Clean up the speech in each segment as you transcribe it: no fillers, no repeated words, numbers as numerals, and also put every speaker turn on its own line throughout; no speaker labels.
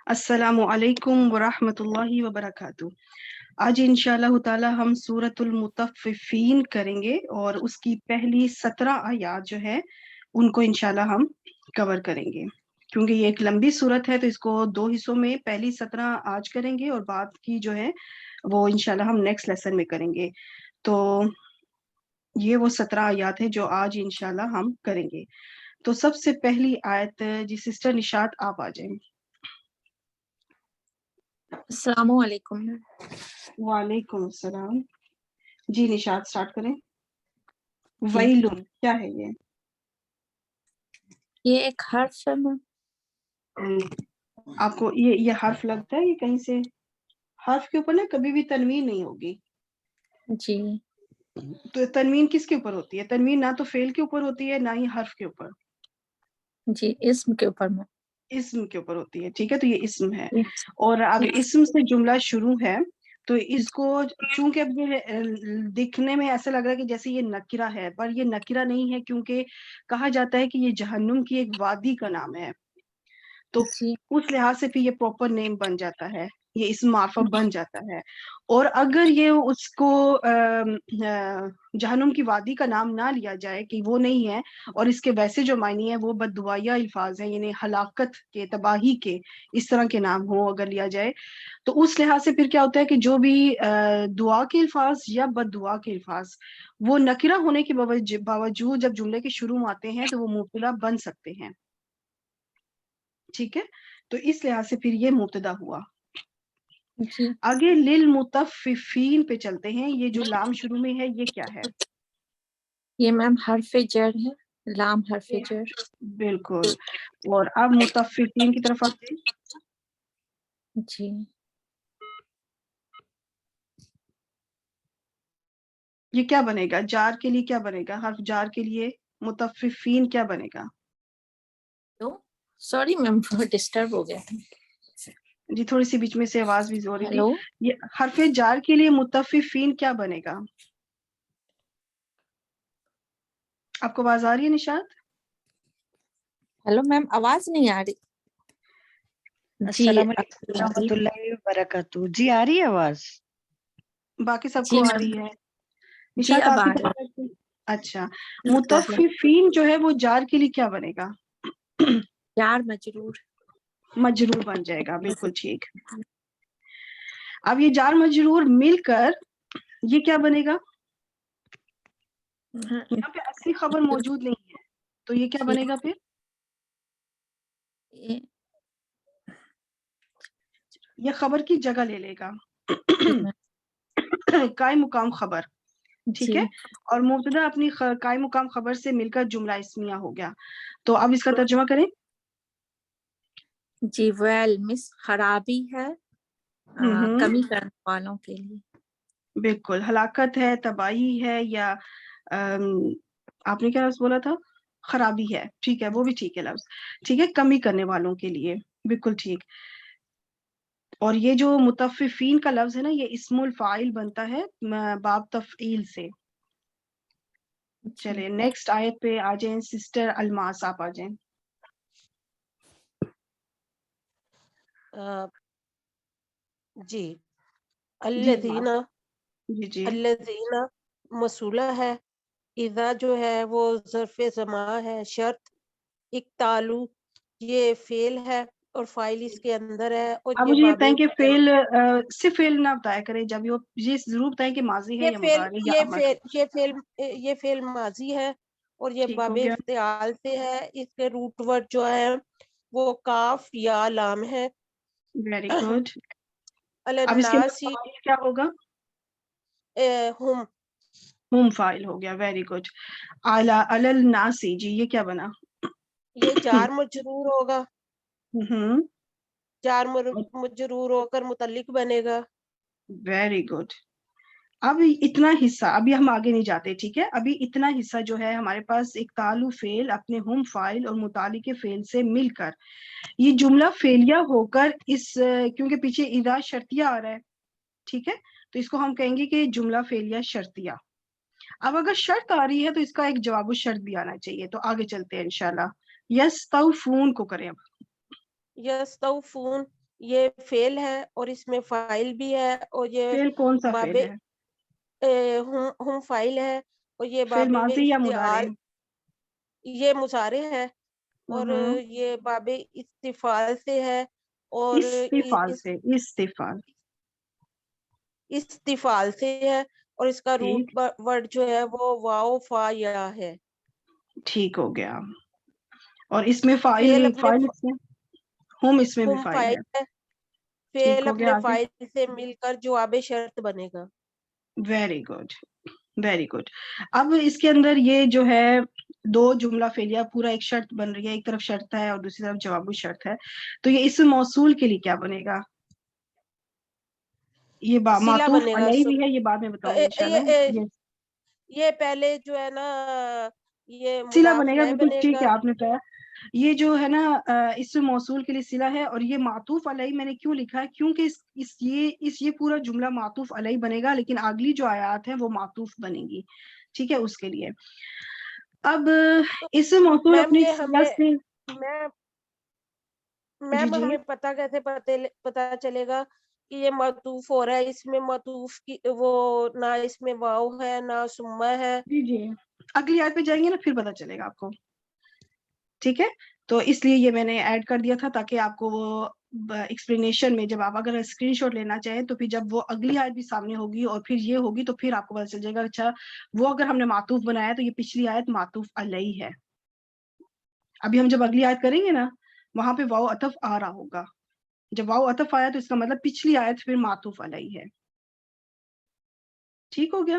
السلام علیکم ورحمۃ اللہ وبرکاتہ۔ آج انشاءاللہ تعالی ہم سورۃ المطففین کریں گے اور اس کی پہلی 17 آیات جو ہے ان کو انشاءاللہ ہم کور کریں گے، کیونکہ یہ ایک لمبی سورت ہے تو اس کو 2 حصوں میں پہلی 17 آج کریں گے اور بعد کی جو ہے وہ انشاءاللہ ہم نیکسٹ لیسن میں کریں گے۔ تو یہ وہ 17 آیات ہے جو آج انشاءاللہ ہم کریں گے۔ تو سب سے پہلی آیت جی سسٹر نشاط آپ آ جائیں۔
السلام علیکم۔
وعلیکم السلام۔ جی نشاط سٹارٹ کریں۔
جی
ویلن کیا ہے
یہ ایک حرف ہے میم۔
آپ کو یہ حرف لگتا ہے؟ یہ کہیں سے حرف کے اوپر نا کبھی بھی تنوین نہیں ہوگی۔
جی
تو تنوین کس کے اوپر ہوتی ہے؟ تنوین نہ تو فعل کے اوپر ہوتی ہے نہ ہی حرف کے اوپر،
جی اسم کے اوپر میں۔
اسم کے اوپر ہوتی ہے۔ ٹھیک ہے، تو یہ اسم ہے
جی
اور اگر اسم سے جملہ شروع ہے تو اس کو چونکہ اب یہ دکھنے میں ایسا لگ رہا ہے کہ جیسے یہ نکرہ ہے، پر یہ نکرہ نہیں ہے، کیونکہ کہا جاتا ہے کہ یہ جہنم کی ایک وادی کا نام ہے، تو
جی
اس لحاظ سے پھر یہ پراپر نیم بن جاتا ہے، یہ اسم معرفہ بن جاتا ہے۔ اور اگر یہ اس کو جہنم کی وادی کا نام نہ لیا جائے کہ وہ نہیں ہے اور اس کے ویسے جو معنی ہے وہ بددعائیہ الفاظ ہیں، یعنی ہلاکت کے، تباہی کے، اس طرح کے نام ہوں اگر لیا جائے، تو اس لحاظ سے پھر کیا ہوتا ہے کہ جو بھی دعا کے الفاظ یا بد دعا کے الفاظ وہ نکرہ ہونے کے باوجود جب جملے کے شروع میں آتے ہیں تو وہ مبتدا بن سکتے ہیں۔ ٹھیک ہے، تو اس لحاظ سے پھر یہ مبتدا ہوا۔
جی
آگے للمطففین پہ چلتے ہیں۔ یہ جو لام شروع میں ہے یہ کیا ہے؟
یہ میم حرف جر ہے، لام حرف جر۔
بالکل، اور اب مطففین کی طرف آتے ہیں۔
جی
یہ کیا بنے گا؟ جار کے لیے کیا بنے گا؟ حرف جار کے لیے مطففین کیا بنے گا؟
سوری میم بہت ڈسٹرب ہو گیا تھا۔
جی تھوڑی سی بیچ میں سے آواز بھی ہو رہی تھی۔
ہیلو
یہ حرف جار کے لیے مطففین کیا بنے گا؟ آپ کو آواز آ رہی ہے نشاط؟
ہیلو میم آواز نہیں آ رہی۔ جی
السلام علیکم ورحمۃ اللہ وبرکاتہ۔ جی آ رہی ہے آواز؟
باقی سب
جی
کو آ
میم،
رہی ہے؟
جی
نشاط
اب
آپ
آ
کی
رہی
طرف؟ اچھا،
ہے۔
مطففین جو ہے وہ جار کے لیے کیا بنے گا؟
یار مجرور۔
مجرور بن جائے گا، بالکل ٹھیک۔ اب یہ جار مجرور مل کر یہ کیا بنے گا؟ یہاں پہ اصلی خبر موجود نہیں ہے تو یہ کیا بنے گا پھر؟ یہ خبر کی جگہ لے لے گا، قائم مقام خبر۔ ٹھیک
جی
ہے، اور مبتدا اپنی قائم مقام خبر سے مل کر جملہ اسمیہ ہو گیا۔ تو اب اس کا ترجمہ کریں۔
جی ویل مس خرابی ہے
ہوں
کمی کرنے والوں کے لیے۔
بالکل، ہلاکت ہے، تباہی ہے، یا آپ نے کیا لفظ بولا تھا؟ خرابی ہے، ٹھیک ہے، وہ بھی ٹھیک ہے لفظ، ٹھیک ہے، کمی کرنے والوں کے لیے، بالکل ٹھیک۔ اور یہ جو مطففین کا لفظ ہے نا، یہ اسم الفاعل بنتا ہے باب تفعیل سے۔ چلے نیکسٹ آیت پہ آ جائیں، سسٹر الماس آپ آ جائیں۔
جی
جی
الذین،
جی جی
الذین موصولہ ہے، اذا جو ہے وہ ظرف زمان ہے، شرط، اکتالو یہ فعل ہے اور فاعل اس کے اندر ہے، اور
اب
یہ
مجھے یہ
باب
بتائیں کہ فعل صرف فعل نہ بتایا کریں، جب یہ ضرور بتائیں کہ ماضی ہے یا مضارع یا امر۔
یہ فعل ماضی ہے اور یہ
ٹھیک
باب
ہو گیا،
افتعال سے ہے۔ اس کے روٹ ورڈ جو ہے وہ کاف یا لام ہے۔
Very good. اب اس کے
الناسی
بعد فاعل کیا ہوگا؟
ہم
فاعل ہو گیا، ویری گڈ۔ علی الناسی، جی یہ کیا بنا؟
یہ جار مجرور ہوگا،
ہوں،
جار مجرور ہو کر متعلق بنے گا۔
Very good. اب اتنا حصہ، ابھی ہم آگے نہیں جاتے، ٹھیک ہے، ابھی اتنا حصہ جو ہے ہمارے پاس اکتالو فعل اپنے ہم فاعل اور متعلق فعل سے مل کر یہ جملہ فعلیہ ہو کر اس کیونکہ پیچھے اذا شرطیہ آ رہا ہے، ٹھیک ہے، تو اس کو ہم کہیں گے کہ جملہ فعلیہ شرطیہ۔ اب اگر شرط آ رہی ہے تو اس کا ایک جواب الشرط بھی آنا چاہیے، تو آگے چلتے ہیں انشاءاللہ۔ یستوفون کو کریں اب۔
یستوفون یہ فیل ہے اور اس میں فائل بھی ہے اور یہ
فعل کون سا
باب
فعل ہے؟
ہم فائل ہے اور یہ
فعل
باب
ماضی یا مضارع؟
افتعال یہ مضارع ہے اور
ہوں،
یہ باب استفعال سے ہے اور
استفعال سے، استفعال،
استفعال سے ہے اور اس کا
ٹھیک،
روٹ ورڈ جو ہے وہ واو فا یا ہے.
ٹھیک ہو گیا. اور اس میں
فعل
فائل
اپنے
اس میں ہم اس میں بھی
ہم
فائل
فائل
ہے.
ہے،
ٹھیک
فعل
ہو گیا
اپنے
آگے.
فائل سے مل کر جواب شرط بنے گا.
Very good, very good. اب اس کے اندر یہ جو ہے دو جملہ فعلیہ پورا ایک شرط بن رہی ہے، ایک طرف شرط ہے اور دوسری طرف جواب شرط ہے. تو یہ اسم موصول کے لیے کیا بنے گا؟ یہ
صلہ
معطوف
بنے گا.
علیہ بھی ہے، یہ بعد میں بتاؤں گی انشاءاللہ. یہ
یہ پہلے جو ہے نا یہ
صلہ
مضاف
بنے گا،
الیہ
بالکل
بنے
ٹھیک
گا.
ہے آپ نے کہا. یہ جو ہے نا اسم موصول کے لیے صلہ ہے اور یہ معطوف علیہ میں نے کیوں لکھا ہے؟ کیونکہ یہ پورا جملہ معطوف علیہ بنے گا، لیکن اگلی جو آیات ہیں وہ معطوف بنے گی. ٹھیک ہے، اس کے لیے. اب
تو
اسم موصول
میم
اپنی
یہ
صلہ
ہمیں
سے جی
میم
جی
ہمیں پتہ کیسے پتہ چلے گا کہ یہ معطوف ہو رہا ہے؟ اس میں معطوف کی وہ نہ اس میں واو ہے نہ ثم ہے.
جی جی اگلی آیت پہ جائیں گے نا، پھر پتہ چلے گا آپ کو. ٹھیک ہے، تو اس لیے یہ میں نے ایڈ کر دیا تھا تاکہ آپ کو وہ ایکسپلینیشن میں جب آپ اگر اسکرین شاٹ لینا چاہیں تو پھر جب وہ اگلی آیت بھی سامنے ہوگی اور پھر یہ ہوگی تو پھر آپ کو پتہ چل جائے گا اچھا وہ اگر ہم نے معطوف بنایا تو یہ پچھلی آیت معطوف علیہ ہے. ابھی ہم جب اگلی آیت کریں گے نا وہاں پہ واو عطف آ رہا ہوگا. جب واو عطف آیا تو اس کا مطلب پچھلی آیت پھر معطوف علیہ ہے. ٹھیک ہو گیا.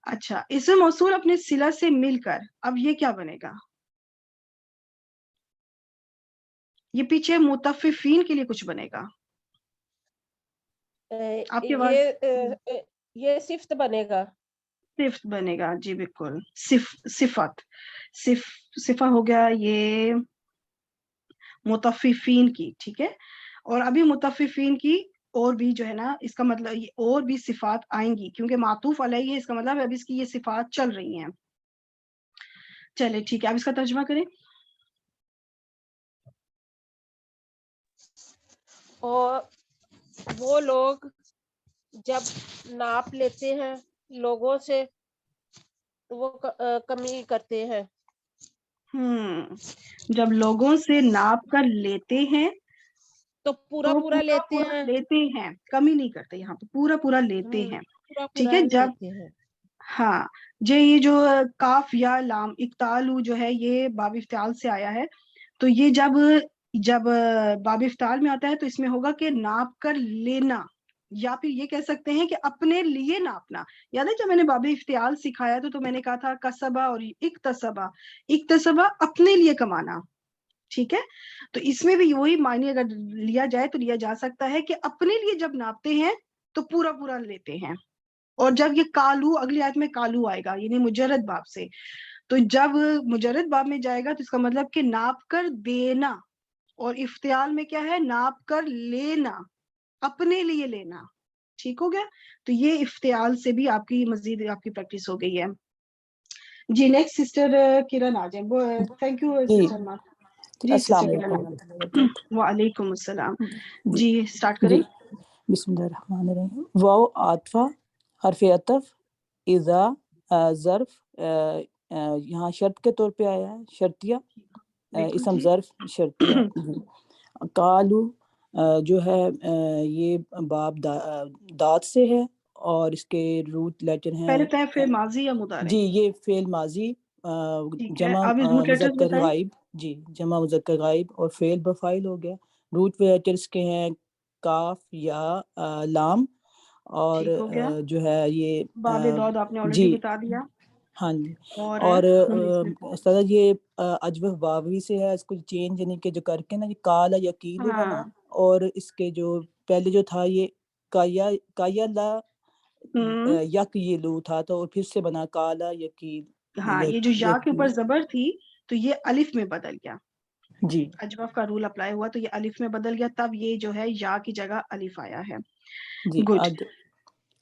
اچھا، اسم موصول اپنے صلہ سے مل کر اب یہ کیا بنے گا؟ یہ پیچھے متففین کے لیے کچھ بنے گا. آپ کے پاس
یہ صفت بنے گا.
صفت بنے گا، جی بالکل. صفت صفہ ہو گیا یہ متففین کی. ٹھیک ہے، اور ابھی متففین کی اور بھی جو ہے نا اس کا مطلب اور بھی صفات آئیں گی کیونکہ معطوف علیہ ہے، اس کا مطلب اب اس کی یہ صفات چل رہی ہیں. چلے ٹھیک ہے، اب اس کا ترجمہ کریں.
اور وہ لوگ جب ناپ لیتے ہیں لوگوں سے وہ کمی کرتے ہیں.
جب لوگوں سے ناپ کر لیتے ہیں
تو
تو
پورا لیتے
پورا
ہیں.
لیتے ہیں، کمی نہیں کرتے، یہاں پہ پورا لیتے ہیں. ٹھیک ہے، جب
لیتے ہیں.
ہاں یہ جو کاف یا لام اقتالو جو ہے یہ باب افتعال سے آیا ہے. تو یہ جب باب افتعال میں آتا ہے تو اس میں ہوگا کہ ناپ کر لینا، یا پھر یہ کہہ سکتے ہیں کہ اپنے لیے ناپنا. یاد ہے جب میں نے باب افتعال سکھایا تو میں نے کہا تھا کسبہ اور اکتسبہ اپنے لیے کمانا. ٹھیک ہے، تو اس میں بھی وہی معنی اگر لیا جائے تو لیا جا سکتا ہے کہ اپنے لیے جب ناپتے ہیں تو پورا لیتے ہیں. اور جب یہ کالو اگلی آیت میں کالو آئے گا یعنی مجرد باب سے، تو جب مجرد باب میں جائے گا تو اس کا مطلب کہ ناپ کر دینا. اور افتعال میں کیا ہے؟ ناپ کر لینا، اپنے لیے لینا. ٹھیک ہو گیا، تو یہ افتعال سے بھی آپ کی مزید آپ کی پریکٹس ہو گئی ہے. جی نیکسٹ سسٹر کرن آ جائیں. تھینک یو
جی
سسٹر ما. جی
السلام
سسٹر
علیکم
کرن
ورحمۃ اللہ وبرکاتہ.
وعلیکم السلام.
جی
جی سٹارٹ کریں.
جی بسم اللہ الرحمن الرحیم. واو عاطفہ حرف عطف اذا ظرف یہاں شرط کے طور پہ آیا ہے، شرطیہ
بالکل
اسم
ٹھیک.
ظرف شرطیہ. قالو جو ہے یہ باب دات سے ہے اور اس کے روٹ لیٹر ہیں.
پہلے فعل ماضی یا مضارع؟
جی یہ فعل ماضی
ٹھیک ہے،
جمع
اب اس روٹ لیٹرز
مذکر
بتائیں.
غائب. جی جمع مذکر غائب اور فعل بفاعل ہو گیا. روٹ لیٹرز کے ہیں کاف یا لام اور
ٹھیک ہو گیا.
جو ہے یہ
باب داد آپ نے آلریڈی
جی
بتا دیا.
ہاں جی.
اور
اور
اس میں
سر یہ اجوف واوی سے ہے، اس کو چینج یعنی کہ جو کر کے نا یہ کالا یقیلو بنا،
ہاں
اور اس کے جو پہلے جو تھا یہ کایا لا یک یہ لو تھا تو پھر سے بنا کالا
ہاں یہ جو یا کے اوپر زبر تھی تو یہ الف میں بدل گیا.
جی
اجوف کا رول اپلائی ہوا تو یہ الف میں بدل گیا، تب یہ جو ہے یا کی جگہ الف آیا ہے.
جی.
گڈ.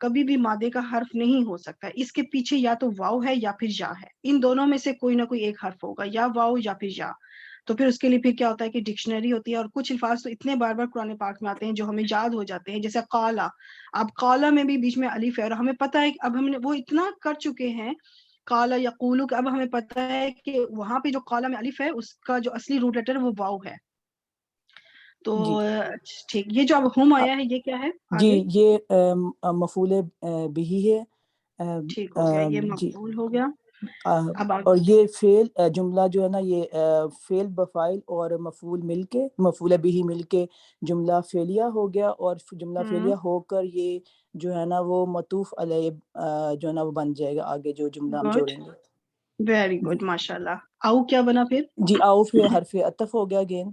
کبھی بھی مادے کا حرف نہیں ہو سکتا، اس کے پیچھے یا تو واو ہے یا پھر یا ہے، ان دونوں میں سے کوئی نہ کوئی ایک حرف ہوگا، یا واو یا پھر یا. تو پھر اس کے لیے پھر کیا ہوتا ہے کہ ڈکشنری ہوتی ہے، اور کچھ الفاظ تو اتنے بار بار قرآن پاک میں آتے ہیں جو ہمیں یاد ہو جاتے ہیں، جیسے قالا. اب قالا میں بھی بیچ میں الف ہے اور ہمیں پتہ ہے اب ہم نے وہ اتنا کر چکے ہیں قالا یقولو کہ اب ہمیں پتہ ہے کہ وہاں پہ جو قالا میں الف ہے اس کا جو اصلی روٹ لیٹر ہے وہ واو ہے. تو
جی
ٹھیک، یہ جو اب ہم آیا ہے یہ کیا ہے
جی
آگے؟
یہ مفعول بہی ہے.
ٹھیک ہو گیا، یہ
جی
مفعول ہو گیا. اب
اور یہ فعل جملہ جو ہے نا یہ فعل بفاعل اور مفعول مل کے مفعول بہی مل کے جملہ فعلیہ ہو گیا، اور جملہ فعلیہ ہو کر یہ جو ہے نا وہ معطوف علیہ جو ہے نا وہ بن جائے گا آگے جو جملہ ہم
گڈ،
جوڑیں گے.
ویری گڈ، ماشاء اللہ. او کیا بنا پھر؟
جی آؤف حرف عطف ہو گیا اگین.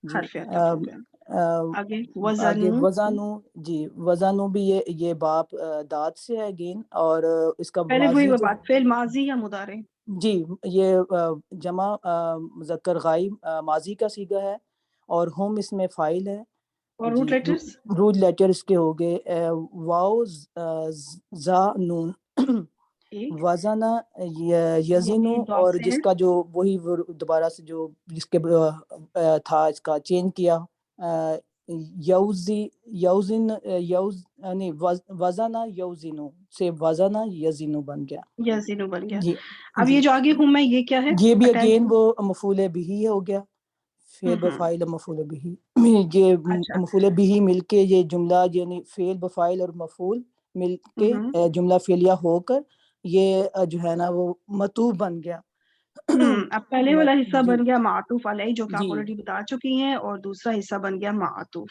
جی
حرف عطف ہو گیا. آگے
آگے
وزنو.
وزانو. جی وزانو بھی یہ باپ داد سے ہے اگین، اور اس کا
پہلے وہی
ماضی جو
بات، فعل ماضی یا مضارع؟
جی یہ جمع مذکر غائب ماضی کا صیغہ ہے، اور ہم اس میں فاعل ہے.
اور روٹ
جی
لیٹرز؟
روٹ لیٹر اس کے ہو گئے واو زا نون
ٹھیک،
وزنا
یہ
یزنو،
بھی ضاد
اور
سے
جس
ہے.
کا جو وہی دوبارہ سے جو جس کے تھا اس کا چینج کیا یوزی یوزن یوز نہیں وزنا یوزنو سے وزنا یزنو بن گیا.
یزینو بن گیا.
جی
اب
جی
یہ جو آگے ہوں میں یہ کیا ہے؟
یہ بھی
اٹیچ.
اگین وہ مفعول بہی ہو گیا، فعل بفاعل اور مفعول بہی. یہ
اچھا.
مفعول بہی مل کے یہ جملہ یعنی فعل بفاعل اور مفعول مل کے جملہ فعلیہ ہو کر یہ جو ہے نا وہ مطوب بن گیا.
اب پہلے والا حصہ
جی
بن گیا معطوف علیہ جو کہ آپ
جی
آلریڈی بتا چکی ہیں، اور دوسرا حصہ بن گیا معطوف.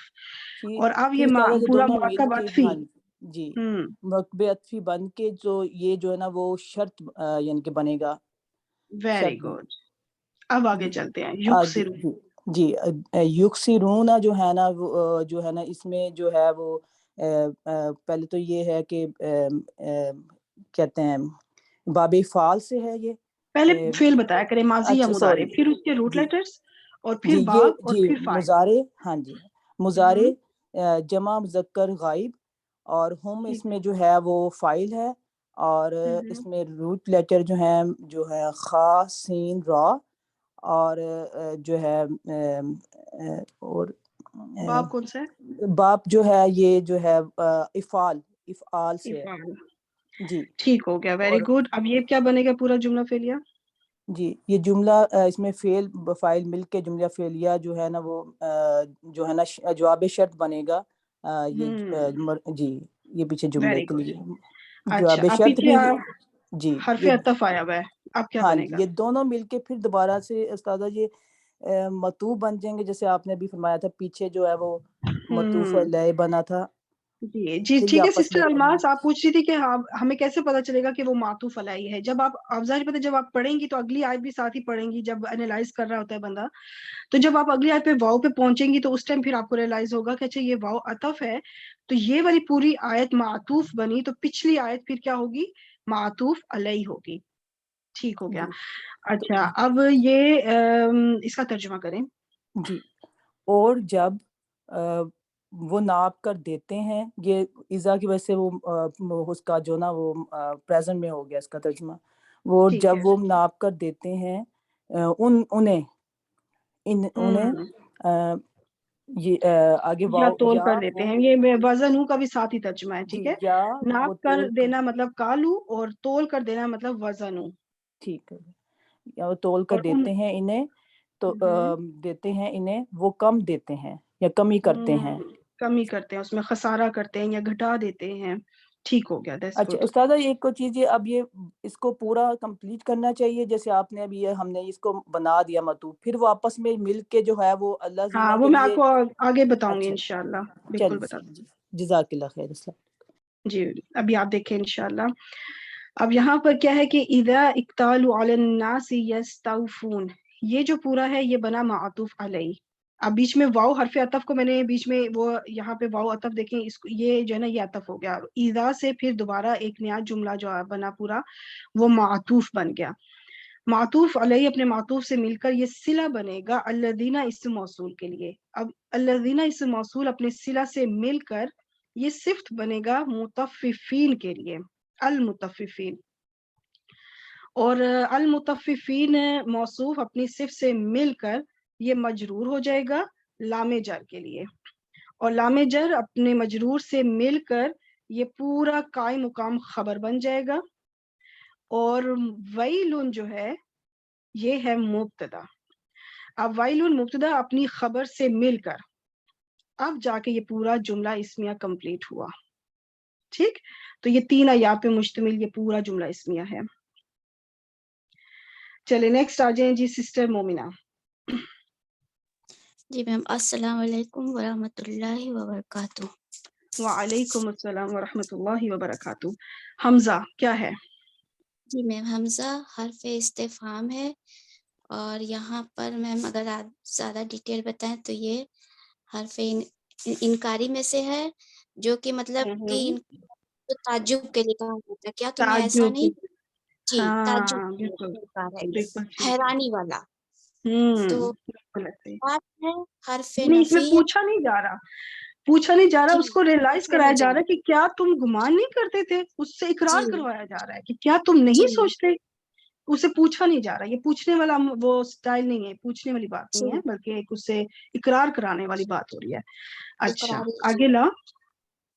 پھر
اور اب یہ
پھر استاد یہ
پورا
دونوں مل
مرکب
کے
عطفی.
ہاں جی مرکب عطفی بن کے جو یہ جو ہے نا وہ شرط یعنی کہ بنے گا.
ویری
شرط
گڈ. اب آگے
جی
چلتے ہیں.
آگے
یکسرو.
جی یکسرون جو ہے نا جو ہے نا اس میں جو ہے وہ پہلے تو یہ ہے کہ کہتے ہیں باب فعال سے ہے یہ.
پہلے فعل بتایا کرے، ماضی یا
اچھا
مضارع،
سوری
پھر اس کے روٹ
جی
لیٹرز، اور
جی
پھر
یہ
باب، اور
جی
پھر فاعل.
مضارع. ہاں جی مضارع جمع مذکر غائب، اور ہم اس
ٹھیک
میں جو ہے وہ فاعل ہے، اور
ہے.
اس میں روٹ لیٹر جو ہے خا سین را، اور جو ہے اور
باب کون سا ہے؟
باپ جو ہے یہ جو ہے افعال سے ہے.
افعال.
جی
ٹھیک ہو گیا، ویری
اور
گڈ. اب یہ کیا بنے گا پورا جملہ فعلیہ؟
جی یہ جملہ اس میں فعل بفاعل مل کے جملہ فعلیہ جو ہے نا وہ جو ہے نا جواب شرط بنے گا. جی یہ پیچھے جملے
ویری
کے
گڈ.
لیے
اچھا،
جواب
اب
شرط
پیچھے
بھی. جی
حرف
یہ
عطف آیا ہوا ہے، اب کیا
ہاں
بنے
جی
گا؟
یہ دونوں مل کے پھر دوبارہ سے استاذہ یہ مطوب بن جائیں گے، جیسے آپ نے بھی فرمایا تھا پیچھے جو ہے وہ مطوف علیہ بنا تھا.
جی جی
پھر یہ
ٹھیک ہے
آپس
سسٹر
میں
الماس، آپ پوچھ رہی تھی کہ ہمیں کیسے پتا چلے گا کہ وہ معطوف علیہ ہے؟ جب آپ ظاہر پتہ جب آپ پڑھیں گی تو اگلی آیت بھی ساتھ ہی پڑھیں گی، جب انالائز کر رہا ہوتا ہے بندہ، تو جب آپ اگلی آیت پہ واو پہ پہنچیں گی تو اس ٹائم پھر آپ کو ریئلائز ہوگا کہ اچھا یہ واو عطف ہے، تو یہ والی پوری آیت معطوف بنی تو پچھلی آیت پھر کیا ہوگی؟ معطوف علیہ ہوگی. ٹھیک ہو گیا.
جی
اچھا اب یہ اس کا ترجمہ کریں.
جی اور جب وہ ناپ کر دیتے ہیں، یہ ایزا کی وجہ سے وہ اس کا جو نا وہ پریزنٹ میں ہو گیا اس کا ترجمہ. وہ
ٹھیک ہے.
جب وہ ناپ کر دیتے ہیں انہیں یہ آگے
یا
واو
تول
یا
کر دیتے
وہ
ہیں، یہ وزن کا بھی ساتھ ہی ترجمہ ہے.
جی
ٹھیک ہے.
یا وہ
ناپ کر
تول
دینا مطلب کالو، اور تول کر دینا مطلب وزن.
ٹھیک ہے یا وہ تول کر
اور
دیتے ہیں انہیں تو دیتے ہیں انہیں وہ کم دیتے ہیں یا کمی کرتے ہیں.
کمی کرتے ہیں، اس میں خسارہ کرتے ہیں یا گھٹا دیتے ہیں. ٹھیک ہو گیا، دیٹس
اچھا
گڈ.
استاذہ ایک چیز یہ اب یہ اس کو پورا کمپلیٹ کرنا چاہیے، جیسے آپ نے ابھی ہم نے اس کو بنا دیا مطلوب، پھر وہ آپس میں مل کے جو ہے وہ اللہ
ہاں
زینہ
وہ
کے
میں آپ
لیے.
کو آگے بتاؤں گی
اچھا
انشاءاللہ، بالکل بتا
چلیے جی جزاک اللہ خیر. السلام.
جی. ابھی آپ دیکھیں انشاءاللہ. اب یہاں پر کیا ہے کہ اذا اکتالوا علی الناس یستوفون، یہ جو پورا ہے یہ بنا معطوف علیہ. اب بیچ میں واو حرف عطف کو میں نے بیچ میں وہ یہاں پہ واو عطف دیکھیں، اس کو یہ جو ہے نا یہ عطف ہو گیا. اذا سے پھر دوبارہ ایک نیا جملہ جو بنا پورا وہ معطوف بن گیا. معطوف علیہ اپنے معطوف سے مل کر یہ صلہ بنے گا الذین اسم موصول کے لیے. اب الذین اسم موصول اپنے صلہ سے مل کر یہ صفت بنے گا مطففین کے لیے، المطففین. اور المطففین موصوف اپنی صفت سے مل کر یہ مجرور ہو جائے گا لام جر کے لیے، اور لام جر اپنے مجرور سے مل کر یہ پورا قائم مقام خبر بن جائے گا. اور ویلن جو ہے یہ ہے مبتدا. اب ویلن مبتدا اپنی خبر سے مل کر اب جا کے یہ پورا جملہ اسمیہ کمپلیٹ ہوا. ٹھیک، تو یہ 3 آیات پہ مشتمل یہ پورا جملہ اسمیہ ہے. چلے نیکسٹ آ جائیں جی سسٹر مومنہ.
جی میم السلام علیکم ورحمۃ اللہ وبرکاتہ.
وعلیکم السلام ورحمۃ اللہ وبرکاتہ. حمزہ کیا ہے؟
جی میم حمزہ حرف استفہام ہے، اور یہاں پر میم اگر آپ زیادہ ڈیٹیل بتائیں تو یہ حرف انکاری میں سے ہے، جو کہ مطلب کہ تعجب کے لیے کہا جاتا ہے، کیا تمہیں ایسا
تعجب.
نہیں؟ جی تعجب
ہاں
کے
بالکل
لیے کہا ہے،
بالکل ٹھیک ہے.
حیرانی والا. تو
بالکل ایسے ہی.
بات ہے حرف
نہیں اس میں
نفی ہے.
پوچھا نہیں جا رہا، پوچھا نہیں جا رہا،
جی
اس کو ریئلائز
پوچھا
کرایا
نہیں
جا
جا
رہا ہے کہ کیا تم گمان نہیں کرتے تھے، اس سے
جی
اقرار کروایا جا رہا ہے کہ کیا تم نہیں
جی
سوچتے. اسے پوچھا نہیں جا رہا، یہ پوچھنے والا وہ سٹائل نہیں ہے، پوچھنے والی بات
جی
نہیں ہے، بلکہ ایک اس سے اقرار کرانے والی بات ہو رہی ہے. اچھا
اقراری
آگے لا.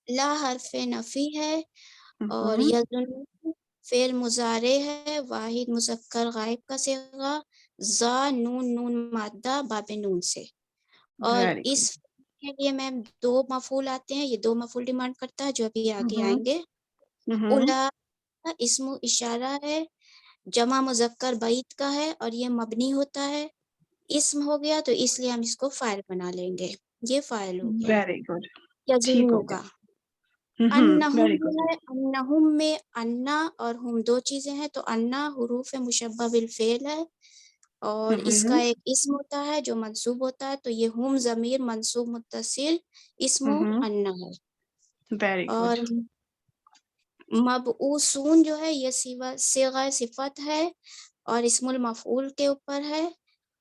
لا حرف نفی ہے، اور
ہوں،
یظن فعل مضارع ہے، واحد مذکر غائب کا صیغہ، زا نون نون مادہ باب نون سے. اور
ویری
اس کے لیے میم 2 مفعول آتے ہیں، یہ 2 مفعول ڈیمانڈ کرتا ہے جو ابھی آگے
گڈ.
آئیں گے. اولا اسم اشارہ ہے، جمع مذکر بعید کا ہے، اور یہ مبنی ہوتا ہے. اسم ہو گیا تو اس لیے ہم اس کو فاعل بنا لیں گے، یہ فاعل ہو گیا
ویری گڈ، ٹھیک ہو
یظنو کا.
گیا.
انہم
ویری
جو
گڈ.
ہے، انہم میں انا اور ہم 2 چیزیں ہیں، تو انا حروف مشبہ بالفعل ہے، اور اس کا ایک اسم ہوتا ہے جو منصوب ہوتا ہے، تو یہ ہم ضمیر منصوب متصل اسم انا ہے.
ویری
اور
گڈ.
مبعوثون جو ہے یہ صیغہ صفت ہے اور اسم المفعول کے اوپر ہے،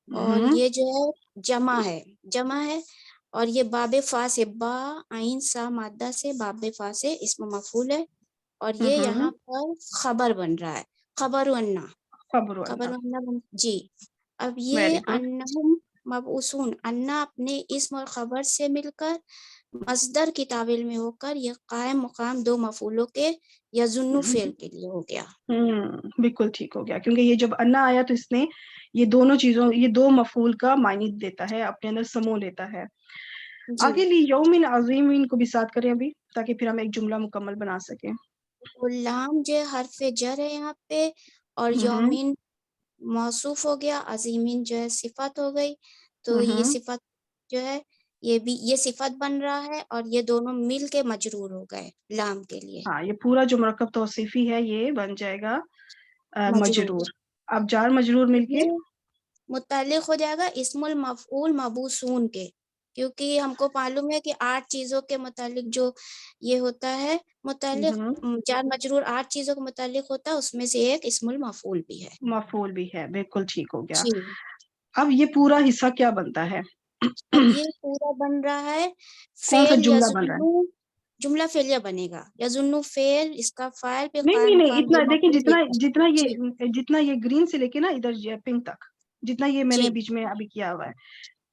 اور یہ جو ہے جمع ہے، اور یہ باب فا سے، با عین سا مادہ سے، باب فا سے اسم مفعول ہے، اور یہ یہاں پر خبر بن رہا ہے، خبر انا. خبر انا جی. اب
ویری
یہ
گڈ.
انہم مبعوثون، انا اپنے اسم اور خبر سے مل کر مصدر کی تعویل میں ہو کر یہ قائم مقام 2 مفعولوں کے یظن فعل کے لیے ہو گیا.
بالکل ٹھیک ہو گیا، کیونکہ یہ جب انا آیا تو اس نے یہ دونوں چیزوں، یہ 2 مفعول کا معنی دیتا ہے، اپنے اندر سمو لیتا ہے.
جی
آگے لی یومن عظیم کو بھی ساتھ کریں ابھی، تاکہ پھر ہم ایک جملہ مکمل بنا سکیں.
تو لام جو حرف جر ہے یہاں پہ، اور یومین موصوف ہو گیا، عظیمین جو ہے صفت ہو گئی. تو یہ صفت جو ہے یہ بھی یہ صفت بن رہا ہے، اور یہ دونوں مل کے مجرور ہو گئے لام کے لیے.
ہاں یہ پورا جو مرکب توصیفی ہے یہ بن جائے گا مجرور. اب جار مجرور مل کے
یہ متعلق ہو جائے گا اسم المفعول مبعوثون کے، کیونکہ ہم کو معلوم ہے کہ 8 چیزوں کے متعلق جو یہ ہوتا ہے متعلق، جار مجرور 8 چیزوں کے متعلق ہوتا ہے، اس میں سے ایک اسم المفعول بھی ہے.
مفعول بھی ہے، بالکل ٹھیک ہو گیا.
جی.
اب یہ پورا حصہ کیا بنتا ہے؟
اب یہ پورا بن رہا ہے
کون سا
فعل
جملہ بن رہا ہے؟
یظنو، جملہ فعلیہ بنے گا. یظنو فعل، اس کا فاعل پہ
نہیں
قائم
نہیں نہیں،
مقام
اتنا
دو
دیکھیں،
مفعول
جتنا
جی
جتنا یہ گرین سے لے کے نا ادھر پنک تک، جتنا یہ میں
جی
نے بیچ میں ابھی کیا ہوا ہے،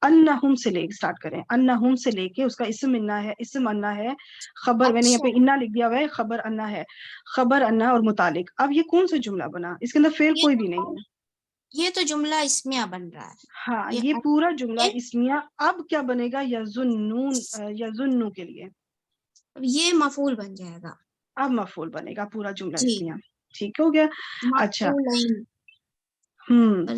انہم سے لے اسٹارٹ کریں. انہم سے لے کے اس کا اسم انا ہے، اسم انا ہے، خبر میں نے یہاں
اچھا.
پہ انا لکھ دیا ہوا ہے، خبر انا ہے، خبر انا اور متعلق. اب یہ کون سا جملہ بنا؟ اس کے اندر فعل کوئی بھی نہیں ہے.
یہ تو جملہ اسمیہ بن رہا ہے.
ہاں یہ پورا جملہ اسمیہ. اب کیا بنے گا؟ یظنون کے لیے
یہ مفعول بن جائے گا.
اب مفعول بنے گا پورا جملہ
جی
اسمیہ. ٹھیک ہو گیا. اچھا
مفعولین.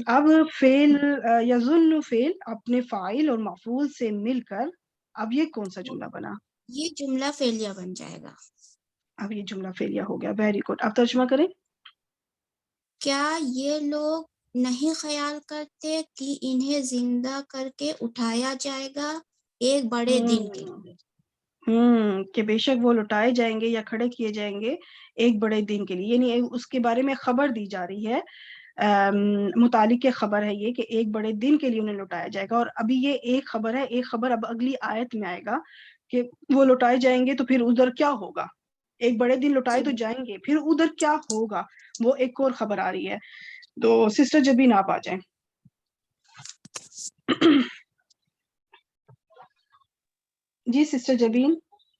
اب فعل یظن فعل اپنے فاعل اور مفعول سے مل کر اب یہ کون سا جملہ بنا؟
یہ جملہ فعلیہ بن جائے گا.
اب یہ جملہ فعلیہ ہو گیا. Very good. اب ترجمہ کریں.
کیا یہ لوگ نہیں خیال کرتے کہ انہیں زندہ کر کے اٹھایا جائے گا ایک بڑے دن کے لیے؟
کہ بے شک وہ لٹائے جائیں گے یا کھڑے کیے جائیں گے ایک بڑے دن کے لیے، یعنی اس کے بارے میں خبر دی جا رہی ہے متعلق کے خبر ہے یہ کہ ایک بڑے دن کے لیے انہیں لوٹایا جائے گا. اور ابھی یہ ایک خبر ہے, ایک خبر اب اگلی آیت میں آئے گا کہ وہ لوٹائے جائیں گے تو پھر ادھر کیا ہوگا. ایک بڑے دن لوٹائے تو جائیں گے, پھر ادھر کیا ہوگا وہ ایک اور خبر آ رہی ہے. تو سسٹر جبین آپ آ جائیں. جی سسٹر جبین.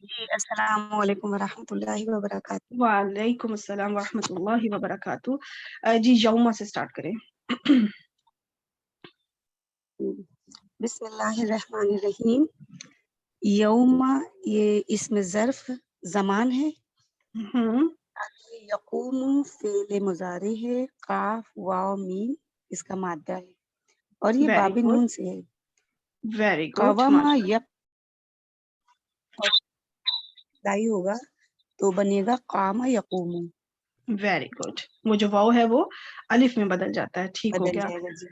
جی السلام علیکم ورحمۃ اللہ وبرکاتہ.
وعلیکم السلام ورحمۃ اللہ وبرکاتہ. جی یوما سے سٹارٹ کریں.
بسم اللہ الرحمن الرحیم. یوما یہ اسم ظرف زمان ہے. یقوم فعل مضارع ہے, قاف واو میم اس کا مادہ ہے, اور یہ باب نون سے ہے.
Very good.
قوما یک دائی ہوگا تو بنے گا قام یقوم.
Very good. وہ جو واو ہے وہ الف میں بدل جاتا ہے. ٹھیک ہو
بدل
گیا.
جائے گا. جی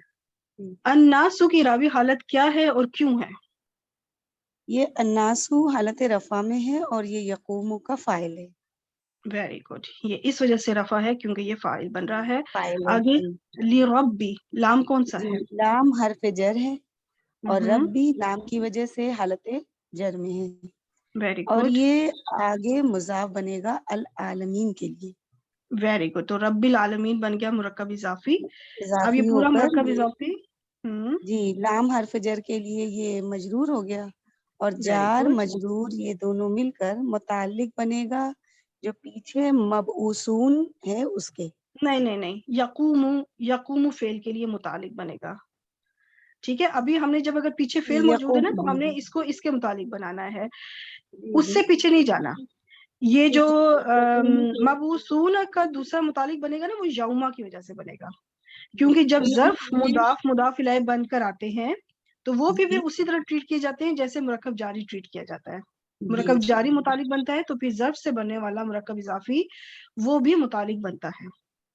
الناسو کی راوی حالت کیا ہے اور کیوں ہے؟
یہ الناسو حالت رفع میں ہے اور یہ یقوم کا فاعل ہے.
Very good. یہ اس وجہ سے رفع ہے کیونکہ یہ فاعل بن رہا ہے.
فاعل ہے.
آگے
جی
لی ربی, لام کون سا ہے؟
لام حرف جر ہے اور
ہم،
رب بھی لام کی وجہ سے حالت جر میں ہے.
ویری
اور
گڈ.
یہ آگے مضاف بنے گا العالمین کے لیے.
Very good. تو رب العالمین بن گیا مرکب اضافی. اب یہ
اضافی ہو
پورا
کر
مرکب اضافی.
جی لام حرف جر کے لیے یہ مجرور ہو گیا, اور
Very
جار
good.
مجرور یہ دونوں مل کر متعلق بنے گا جو پیچھے مبعوثون ہے اس کے.
نہیں, یقوم فعل کے لیے متعلق بنے گا. ٹھیک ہے. ابھی ہم نے جب اگر پیچھے فعل موجود ہے نا تو ہم نے اس کو اس کے متعلق بنانا ہے, اس سے پیچھے نہیں جانا. یہ جو مبعوثون کا دوسرا متعلق بنے گا نا وہ یوما کی وجہ سے بنے گا, کیونکہ جب ظرف مضاف الیہ بن کر آتے ہیں تو وہ بھی پھر اسی طرح ٹریٹ کیے جاتے ہیں جیسے مرکب جاری ٹریٹ کیا جاتا ہے. مرکب جاری متعلق بنتا ہے تو پھر ظرف سے بننے والا مرکب اضافی وہ بھی متعلق بنتا ہے,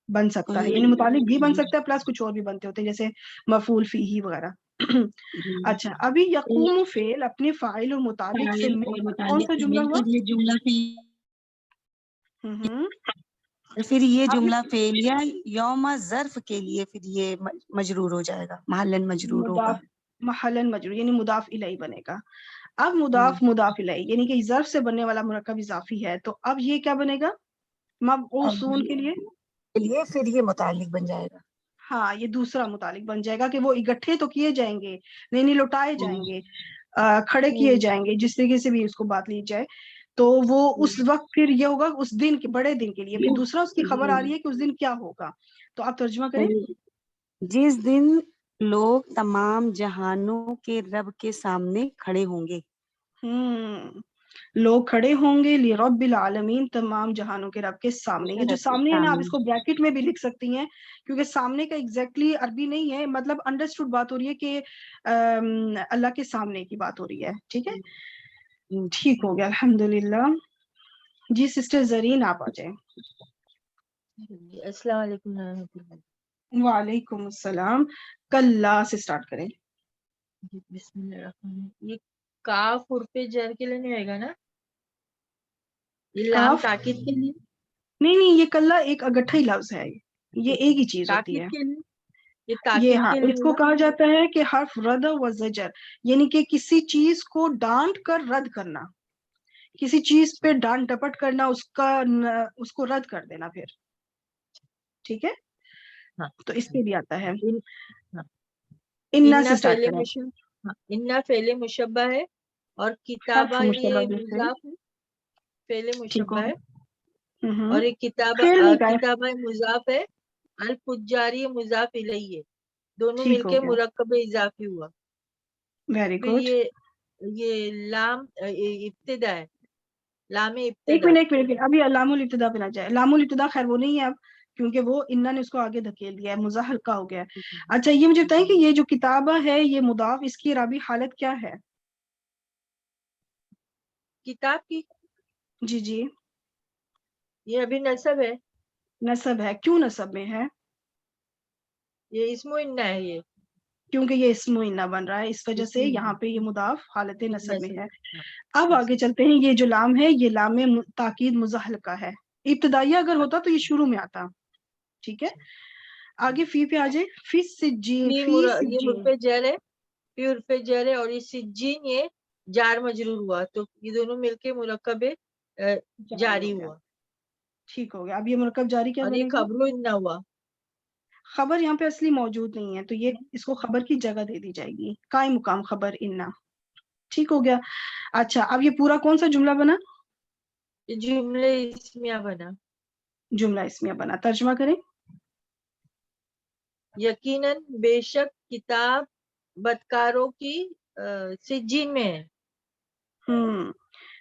بن سکتا ہے, یعنی متعلق بھی بن سکتا ہے پلس کچھ اور بھی بنتے ہوتے ہیں جیسے مفعول فیہ وغیرہ. اچھا, ابھی یقوم فعل اپنے فاعل اور متعلق سے مل کون سا جملہ ہوا؟
پھر یہ جملہ فعلیہ یوم ظرف کے لیے پھر یہ مجرور ہو جائے گا, محلن مجرور ہوگا.
محلن مجرور یعنی مضاف الیہ بنے گا. اب مضاف الیہ یعنی کہ ظرف سے بننے والا مرکب اضافی ہے, تو اب یہ کیا بنے گا مبعوثون کے لیے؟
پھر یہ متعلق بن جائے گا.
ہاں, یہ دوسرا متعلق بن جائے گا کہ وہ اکٹھے تو کیے جائیں گے, نہیں لوٹائے جائیں گے, کھڑے کیے جائیں گے, جس طریقے سے بھی اس کو بات لی جائے. تو وہ اس وقت پھر یہ ہوگا اس دن کے بڑے دن کے لیے. پھر دوسرا اس کی خبر آ رہی ہے کہ اس دن کیا ہوگا, تو آپ ترجمہ کریں.
جس دن لوگ تمام جہانوں کے رب کے سامنے کھڑے ہوں گے.
لوگ کھڑے ہوں گے لرب العالمین, تمام جہانوں کے رب کے سامنے. یہ جو سامنے ہے نا آپ اس کو بریکٹ میں بھی لکھ سکتی ہیں کیونکہ سامنے کا ایگزیکٹلی عربی نہیں ہے, مطلب انڈرسٹوڈ بات ہو رہی ہے کہ اللہ کے سامنے کی بات ہو رہی ہے. ٹھیک ہے, ٹھیک ہو گیا الحمدللہ. جی سسٹر زرین آپ آ جائیں.
السلام علیکم ورحمۃ اللہ.
وعلیکم السلام. کلا سے سٹارٹ کریں.
بسم اللہ الرحمن الرحیم. یہ کاف حرف جر کے لیے نہیں آئے گا نا, یہ لام تاکید کے لیے؟
نہیں, یہ کلا ایک اگٹھا ہی لفظ ہے, یہ ایک ہی چیز ہوتی ہے. یہ ہاں اس کو کہا جاتا ہے کہ حرف رد و زجر, یعنی کہ کسی چیز کو ڈانٹ کر رد کرنا, کسی چیز پہ ڈانٹ ڈپٹ کرنا, اس کو رد کر دینا پھر. ٹھیک ہے, تو اس کے بھی آتا ہے. انا سے سٹارٹ کریں.
انا فعل مشبہ ہے اور کتابہ یہ مضاف ہے. فعل مشبہ ہے اور ایک کتابہ مضاف ہے. الفجاری مضاف الیہ ہے, دونوں مل کے مرکب اضافی ہوا.
Very good.
یہ لام ابتدا ہے, لام
ایک
ابتدا.
منٹ ابھی لام الابتدا پہ نہ جائے. لام الابتدا خیر وہ نہیں ہے اب, کیونکہ وہ انا نے اس کو آگے دھکیل دیا ہے, مزاح کا ہو گیا ہے. اچھا یہ مجھے بتائیں کہ یہ جو کتابہ ہے یہ مضاف, اس کی اعرابی حالت کیا ہے؟
کتاب کی
جی
یہ ابھی نصب ہے.
نصب ہے. کیوں نصب میں ہے؟
یہ اسم و انا ہے, یہ
کیونکہ یہ اسم و انا بن رہا ہے, اس وجہ سے یہاں پہ یہ مضاف حالت نصب میں ہے. اب آگے چلتے ہیں. یہ جو لام ہے یہ لام تاکید مزاحلقہ ہے. ابتدائیہ اگر ہوتا تو یہ شروع میں آتا. ٹھیک ہے, آگے فی پہ آ جائے. فی سجین،
یہ
فی
یہ
سجین.
حرف جر ہے، فی حرف جر ہے، اور یہ سجین یہ جار مجرور ہوا، تو یہ دونوں مل کے مرکب جاری
ہو گیا.
ہوا،
ٹھیک ہو گیا. اب یہ مرکب جاری کیا
اور
بنے
یہ
گا؟
خبر نہ ہوا.
خبر یہاں پہ اصلی موجود نہیں ہے، تو یہ اس کو خبر کی جگہ دے دی جائے گی، قائم مقام خبر انا. ٹھیک ہو گیا. اچھا اب یہ پورا کون سا جملہ بنا؟
یہ جملے اسمیہ بنا.
جملہ اسمیہ بنا. ترجمہ کریں.
یقیناً بے شک کتاب بدکاروں کی سجین میں ہے.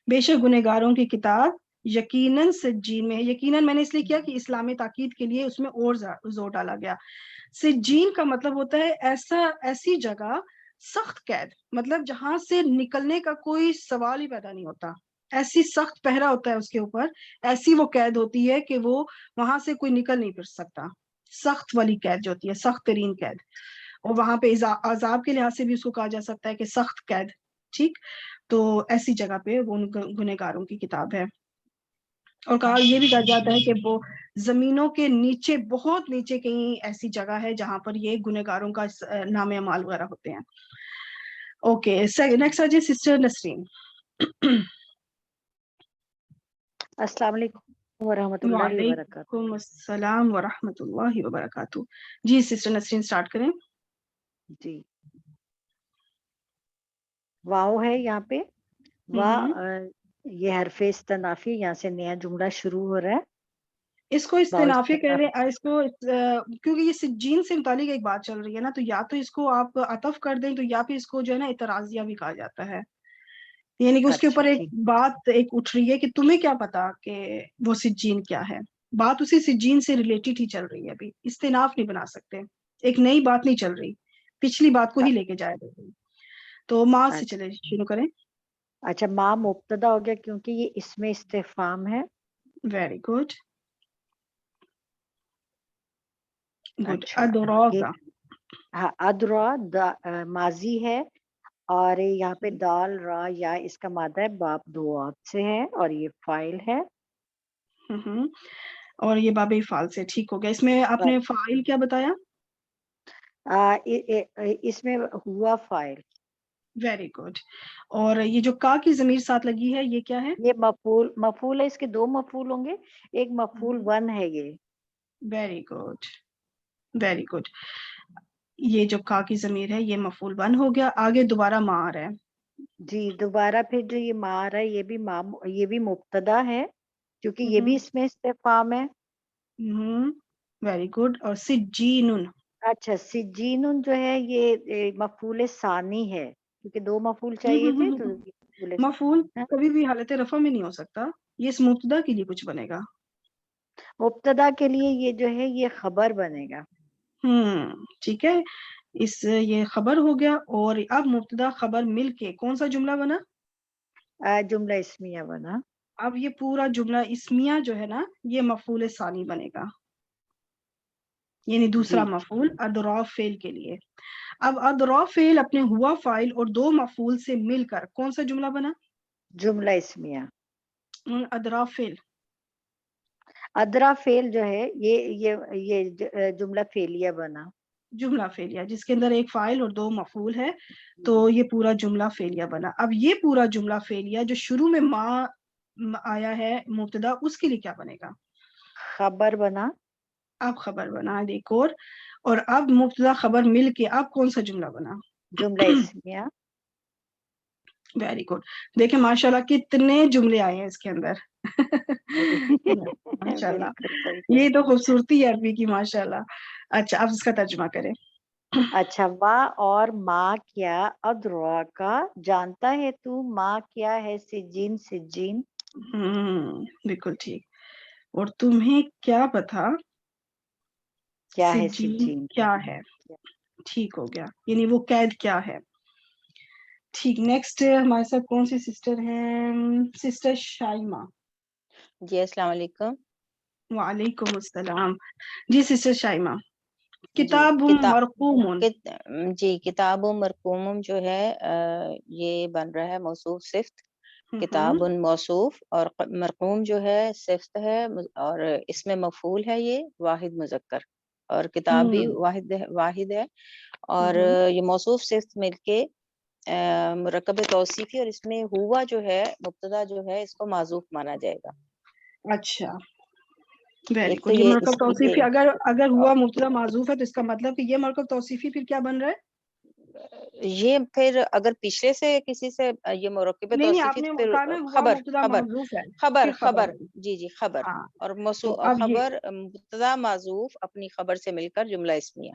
بے شک گنہگاروں کی کتاب یقیناً سجین میں ہے. یقیناً میں نے اس لیے کیا کہ اسلام تاکید کے لیے اس میں اور زور ڈالا گیا. سجین کا مطلب ہوتا ہے ایسی جگہ، سخت قید، مطلب جہاں سے نکلنے کا کوئی سوال ہی پیدا نہیں ہوتا. ایسی سخت پہرا ہوتا ہے اس کے اوپر، ایسی وہ قید ہوتی ہے کہ وہ وہاں سے کوئی نکل نہیں پڑ سکتا. سخت والی قید جو ہوتی ہے، سخت ترین قید. اور وہاں پہ عذاب کے لحاظ سے بھی اس کو کہا جا سکتا ہے کہ سخت قید. ٹھیک، تو ایسی جگہ پہ وہ گنہگاروں کی کتاب ہے. اور کہا یہ بھی کہا جاتا ہے کہ وہ زمینوں کے نیچے، بہت نیچے کہیں ایسی جگہ ہے جہاں پر یہ گنہگاروں کا نام اعمال وغیرہ ہوتے ہیں. اوکے، نیکسٹ آ جائے سسٹر نسرین.
السلام علیکم ورحمۃ اللہ وبرکاتہ.
وعلیکم السلام ورحمۃ اللہ وبرکاتہ. جی سسٹر نسرین سٹارٹ کریں.
جی، واو ہے یہاں پہ. یہ حرف استنافی، یہاں سے نیا جملہ شروع ہو رہا ہے.
اس کو استنافی کہہ رہے ہیں، اس کو کیونکہ یہ سجین سے متعلق ایک بات چل رہی ہے نا، تو یا تو اس کو آپ عطف کر دیں، تو یا پھر اس کو جو ہے نا اعتراضیہ بھی کہا جاتا ہے. یعنی کہ اس کے اوپر ایک بات ایک اٹھ رہی ہے کہ تمہیں کیا پتا کہ وہ سجین کیا ہے. بات اسی سجین سے ریلیٹڈ ہی چل رہی ہے. ابھی استناف نہیں بنا سکتے، ایک نئی بات نہیں چل رہی، پچھلی بات کو ہی لے کے جائے رہے. تو ماں سے چلے شروع کریں.
اچھا، ماں مبتدا ہو گیا کیونکہ یہ اسم استفہام ہے.
Very good. گڈ.
اچھا،
ادراکا.
ہاں، ادرا ماضی ہے، اور یہاں پہ دال را یا اس کا مادہ ہے، باب دعات سے ہے، اور یہ فائل ہے.
اور یہ باب افعال سے. ٹھیک ہو گیا. اس میں آپ نے فائل کیا بتایا؟
اس میں ہوا فائل.
Very good. اور یہ جو کا کی ضمیر ساتھ لگی ہے یہ کیا ہے؟
یہ مفعول ہے. اس کے دو مفعول ہوں گے، ایک مفعول 1 ہے یہ.
Very good, very good. یہ جو کا کی ضمیر ہے یہ مفعول 1 ہو گیا. آگے دوبارہ ماں آ رہا ہے.
جی، دوبارہ پھر جو یہ ماں آ رہا ہے یہ بھی مبتدا ہے، کیونکہ یہ بھی اس میں استفہام ہے.
Very good. اور سجین.
اچھا، سجین جو ہے یہ مفعول ثانی ہے، کیونکہ دو مفعول چاہیے تھے تو
مفعول کبھی بھی حالت رفع میں نہیں ہو سکتا، یہ اس مبتدا کے لیے کچھ بنے گا.
مبتدا کے لیے یہ جو ہے یہ خبر بنے گا.
ٹھیک ہے، یہ خبر ہو گیا. اور اب مبتدا خبر مل کے کون سا جملہ بنا؟
جملہ اسمیہ بنا.
اب یہ پورا جملہ اسمیہ جو ہے نا یہ مفعول ثانی بنے گا، یعنی دوسرا مفعول اضراف فعل کے لیے. اب اضراف فعل اپنے ہوا فاعل اور دو مفعول سے مل کر کون سا جملہ بنا؟
جملہ اسمیہ.
اضراف فعل.
اضراف فعل جو ہے یہ جملہ فعلیہ بنا.
جملہ فعلیہ جس کے اندر ایک فاعل اور دو مفعول ہے، تو یہ پورا جملہ فعلیہ بنا. اب یہ پورا جملہ فعلیہ جو شروع میں ماں آیا ہے مبتدا، اس کے لیے کیا بنے گا؟
خبر بنا.
اب خبر بنا ایک اور اب مبتدا خبر مل کے اب کون سا جملہ بنا؟
جملہ اسمیہ.
Very good. دیکھیں ماشاءاللہ کتنے جملے آئے ہیں اس کے اندر. ماشاءاللہ، یہ تو خوبصورتی ہے عربی کی، ماشاءاللہ. اچھا اب اس کا ترجمہ کریں.
اچھا، وا اور ماں کیا ادراکا، جانتا ہے تو ماں کیا ہے سجین. سجین
بالکل ٹھیک. اور تمہیں کیا پتا
کیا ہے
سجین کیا ہے. ٹھیک ہو گیا، یعنی وہ قید کیا ہے. ٹھیک. نیکسٹ ہمارے ساتھ کون سی سسٹر ہیں؟ سسٹر شائمہ.
جی السلام علیکم.
وعلیکم السلام. جی سسٹر شائمہ. کتاب مرقوم.
جی، کتاب مرقوم جو ہے یہ بن رہا ہے موصوف صفت. کتاب موصوف اور مرقوم جو ہے صفت ہے، اور اس میں مفعول ہے یہ واحد مذکر. اور کتاب بھی واحد ہے اور یہ موصوف صفت مل کے مرکب توصیفی اور اس میں ہوا جو ہے مبتدا جو ہے اس کو معذوف مانا جائے گا.
اچھا ویری
ایک تو
گڈ. یہ
یہ
مرکب
اس
توصیفی اگر ہوا مبتدا معذوف ہے تو اس کا مطلب کہ یہ مرکب توصیفی پھر کیا بن رہا ہے؟
یہ پھر اگر پچھلے سے کسی سے یہ مرکب
نہیں آپ
توصیفی
نے
پھر
کہا نا ہوا
خبر
مبتدا
خبر
محذوف ہے
خبر
پھر خبر
خبر
ہے.
جی خبر
ہاں
اور
تو اب یہ
خبر مبتدا معذوف اپنی خبر سے مل کر جملہ اسمیہ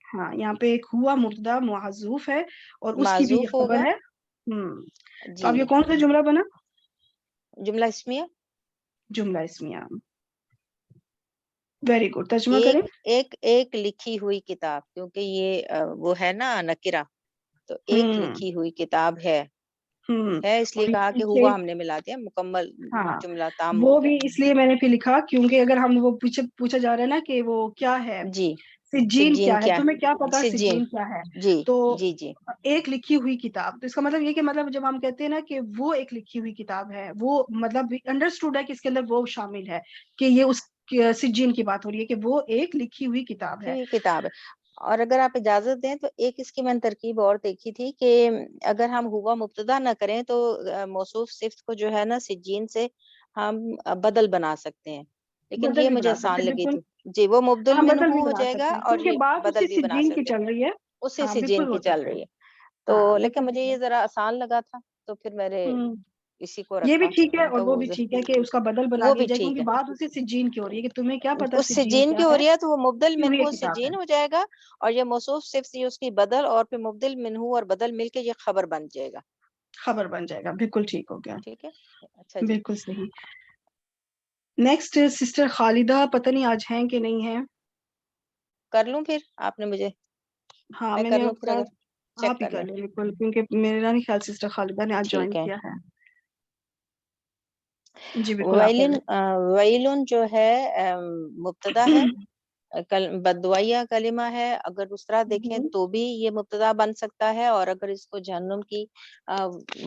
ہاں یہاں پہ ایک ہوا مبتدا محذوف ہے اور اس کی بھی یہ
معذوف ہوگا.
خبر ہے. تو اب
جی
یہ کون سا جملہ بنا؟
جملہ اسمیہ.
جملہ اسمیہ. Very good. ترجمہ کریں.
ایک لکھی ہوئی کتاب کیونکہ یہ وہ ہے نا نکرہ تو ایک لکھی ہوئی کتاب ہے اس لیے
اور
کہا کہ
پیچھے
ہوا ہم نے ملا دیا مکمل
ہاں
جملہ تام
وہ
ہو گیا.
بھی اس لیے میں نے پھر لکھا کیونکہ اگر ہم وہ پوچھا جا رہا ہے نا کہ وہ کیا ہے
جی
سجین کیا ہے تمہیں کیا پتا
سجین
سجین کیا ہے
جی
تو
جی جی
ایک لکھی ہوئی کتاب. تو اس کا مطلب یہ کہ مطلب جب ہم کہتے ہیں نا کہ وہ ایک لکھی ہوئی کتاب ہے وہ مطلب انڈرسٹوڈ ہے کہ اس کے اندر وہ شامل ہے کہ یہ اس سجین کی بات ہو رہی ہے کہ وہ ایک لکھی ہوئی کتاب ہے.
کتاب ہے. اور اگر آپ اجازت دیں تو ایک اس کی میں نے ترکیب اور دیکھی تھی کہ اگر ہم ہوا مبتدا نہ کریں تو موصوف صفت کو جو ہے نا سجین سے ہم بدل بنا سکتے ہیں لیکن
بدل
یہ
بھی
مجھے
بنا
آسان
سکتے
لگی
بالکل.
تھی. جی وہ مبدل
ہاں بدل
منہو
بھی
ہو
بنا
جائے گا
سکتے ہیں
اور
کیونکہ
یہ
بات
بدل
اسی
بھی بنا
سجین کی
سکتے
چل رہی ہے.
اسی
ہاں
سجین
بالکل
کی
ہو
چل
سکتا
رہی
ہے.
ہے. تو
ہاں
لیکن
بالکل
مجھے
ٹھیک
یہ
ہے.
ذرا آسان لگا تھا تو پھر میں نے اسی کو
یہ بھی
رکھا
ٹھیک ہے اور
تو
وہ بھی ٹھیک ہے کہ اس کا بدل بنا
وہ
دیا
بھی
جائے
ٹھیک
کیونکہ
ہے.
بات اسی سجین کی ہو رہی ہے کہ تمہیں کیا پتا
اس
سجین
سجین
کیا
کی ہو
ہے
رہی ہے تو وہ مبدل
کیوں یہ
منہو
کتاب ہے.
سجین ہو جائے گا اور یہ موصوف صفت اس کی بدل اور پھر مبدل منہو اور بدل مل کے یہ خبر بن جائے گا.
خبر بن جائے گا. بالکل ٹھیک ہو گیا.
ٹھیک ہے. اچھا جی
بالکل صحیح. نیکسٹ سسٹر خالدہ پتہ نہیں آج ہیں کہ نہیں ہے.
کر لوں پھر آپ نے مجھے
ہاں
میں
میں
کر
نے
لوں پھر اگر چیک
آپ ہی
کر
کر
لیں.
لیں بالکل کیونکہ میرا نہیں خیال سسٹر خالدہ نے آج جوائن
ٹھیک ہے.
کیا ہے. جی بالکل آپ کر لیں.
ویلن جو ہے مبتدا ہے بددعائیہ کلمہ ہے. اگر اس طرح دیکھیں تو بھی یہ مبتدا بن سکتا ہے اور اگر اس کو جہنم کی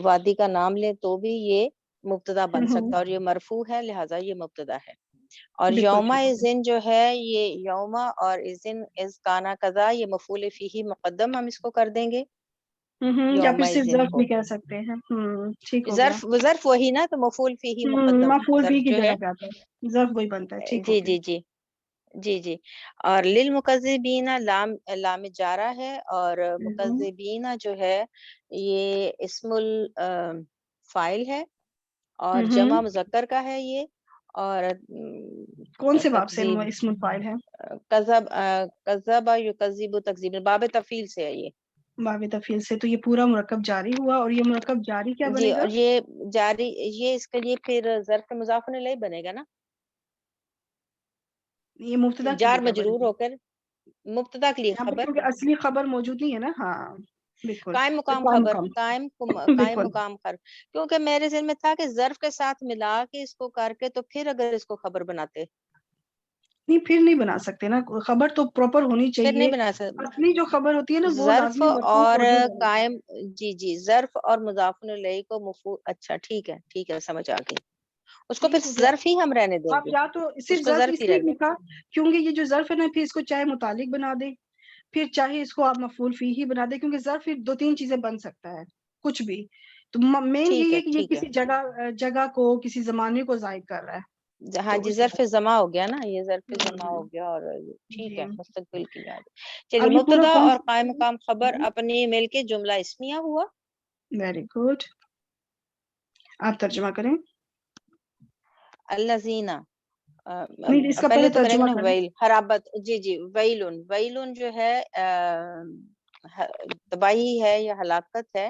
وادی کا نام لیں تو بھی یہ مبتدا بن سکتا ہے اور یہ مرفوع ہے لہٰذا یہ مبتدا ہے. اور
بالکل
یوما
ٹھیک ہے.
ازن جو ہے یہ یوما اور ازن از کانا قضا یہ مفعول فیہ مقدم ہم اس کو کر دیں گے
یا پھر
یوما
صرف
ازن
ظرف
کو.
بھی کہہ سکتے ہیں. ٹھیک ہو گیا.
ظرف وہی نا تو مفعول فیہ مقدم
مفعول
ظرف
بھی کی
جو ہے
جگہ پہ آتا ہے ظرف وہی بنتا ہے. ٹھیک ہو
جی
گیا.
جی جی جی اور للمکذبین لام جارہ ہے اور مکذبین جو ہے یہ اسم الفاعل ہے اور جمع مذکر کا ہے یہ اور
کون سے باب سے
تکذیب
اسم الفاعل ہے؟
کذب یکذب تکذیب باب تفعیل سے ہے یہ
باب تفعیل سے. تو یہ پورا مرکب جاری ہوا اور یہ مرکب جاری کیا
جی
بنے گا؟
اور یہ جاری یہ اس کے لیے پھر ظرف مضاف الیہ بنے گا نا
یہ مبتدا کے
جار
لیے کیا بنے
مجرور
گا؟
ہو کر مبتدا کے لیے
یہاں پہ
خبر
کیونکہ اصلی خبر موجود نہیں ہے نا. ہاں بالکل.
قائم مقام
قائم
خبر
مقام
قائم
بالکل.
مقام خبر کیونکہ میرے ذہن میں تھا کہ ظرف کے ساتھ ملا کے اس کو کر کے تو پھر اگر اس کو خبر بناتے
نہیں پھر نہیں بنا سکتے نا. خبر تو پراپر ہونی
پھر نہیں
چاہیے.
بنا سکتے
اصلی جو خبر ہوتی ہے نا وہ
ظرف
لازمی مرفوع
اور
موجود ہے.
قائم جی ظرف اور مضاف الیہ کو مفعول. اچھا ٹھیک ہے سمجھ آ گئی. اس کو پھر
ٹھیک ہو گیا.
ظرف ہی ہم رہنے دیں
آپ
گے
یا تو
اس
صرف
کو
ظرف
ظرف
اس
ہی
لیے
رہنے
لکھا کیونکہ یہ جو ظرف ہے نا پھر اس کو چاہے متعلق بنا دے پھر چاہے اس کو آپ مفعول فی ہی بنا دے کیونکہ ظرف پھر 2-3 چیزیں بن سکتا ہے کچھ بھی. تو مین یہی ہے کہ یہ کسی جگہ کو کسی زمانے کو ظاہر کر رہا ہے.
ہاں
تو
جی
اس
ظرف زما ہو گیا نا یہ ظرف زما
ہوں
ہو گیا اور ٹھیک
جی.
ہے مستقبل کی یاد. چلیے
اب یہ پورا
مبتدا
کون
اور قائم مقام خبر
سا
اپنی مل کے جملہ اسمیہ ہوا.
Very good. آپ ترجمہ کریں.
الذین
نہیں اس کا
پہلے تو کریں گے
ترجمہ
نا
کریں.
ویل حرابت. جی ویلن جو ہے تباہی ہے یا ہلاکت ہے.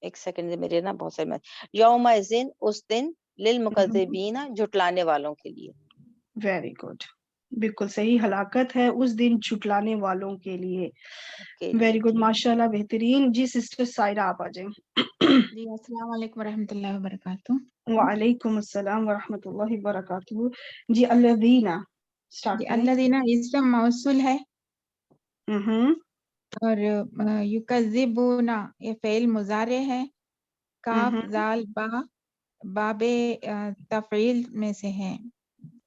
ایک سیکنڈ میرے نا بہت سارے یوم ذن اس دن للمکذبین جھٹلانے والوں کے لیے.
Very good. بالکل صحیح. ہلاکت ہے اس دن جھٹلانے والوں کے لیے. ویری گڈ ماشاء اللہ بہترین. جی سسٹر سائرہ آپ آ جائیں.
جی السلام علیکم ورحمۃ اللہ وبرکاتہ.
وعلیکم السلام ورحمۃ اللہ وبرکاتہ. جی الذین
جی
اسٹارٹ کریں.
الذین اسم موصول ہے اور یکذبون یہ فعل مضارع ہے. کاف زال با باب تفعیل میں سے ہے.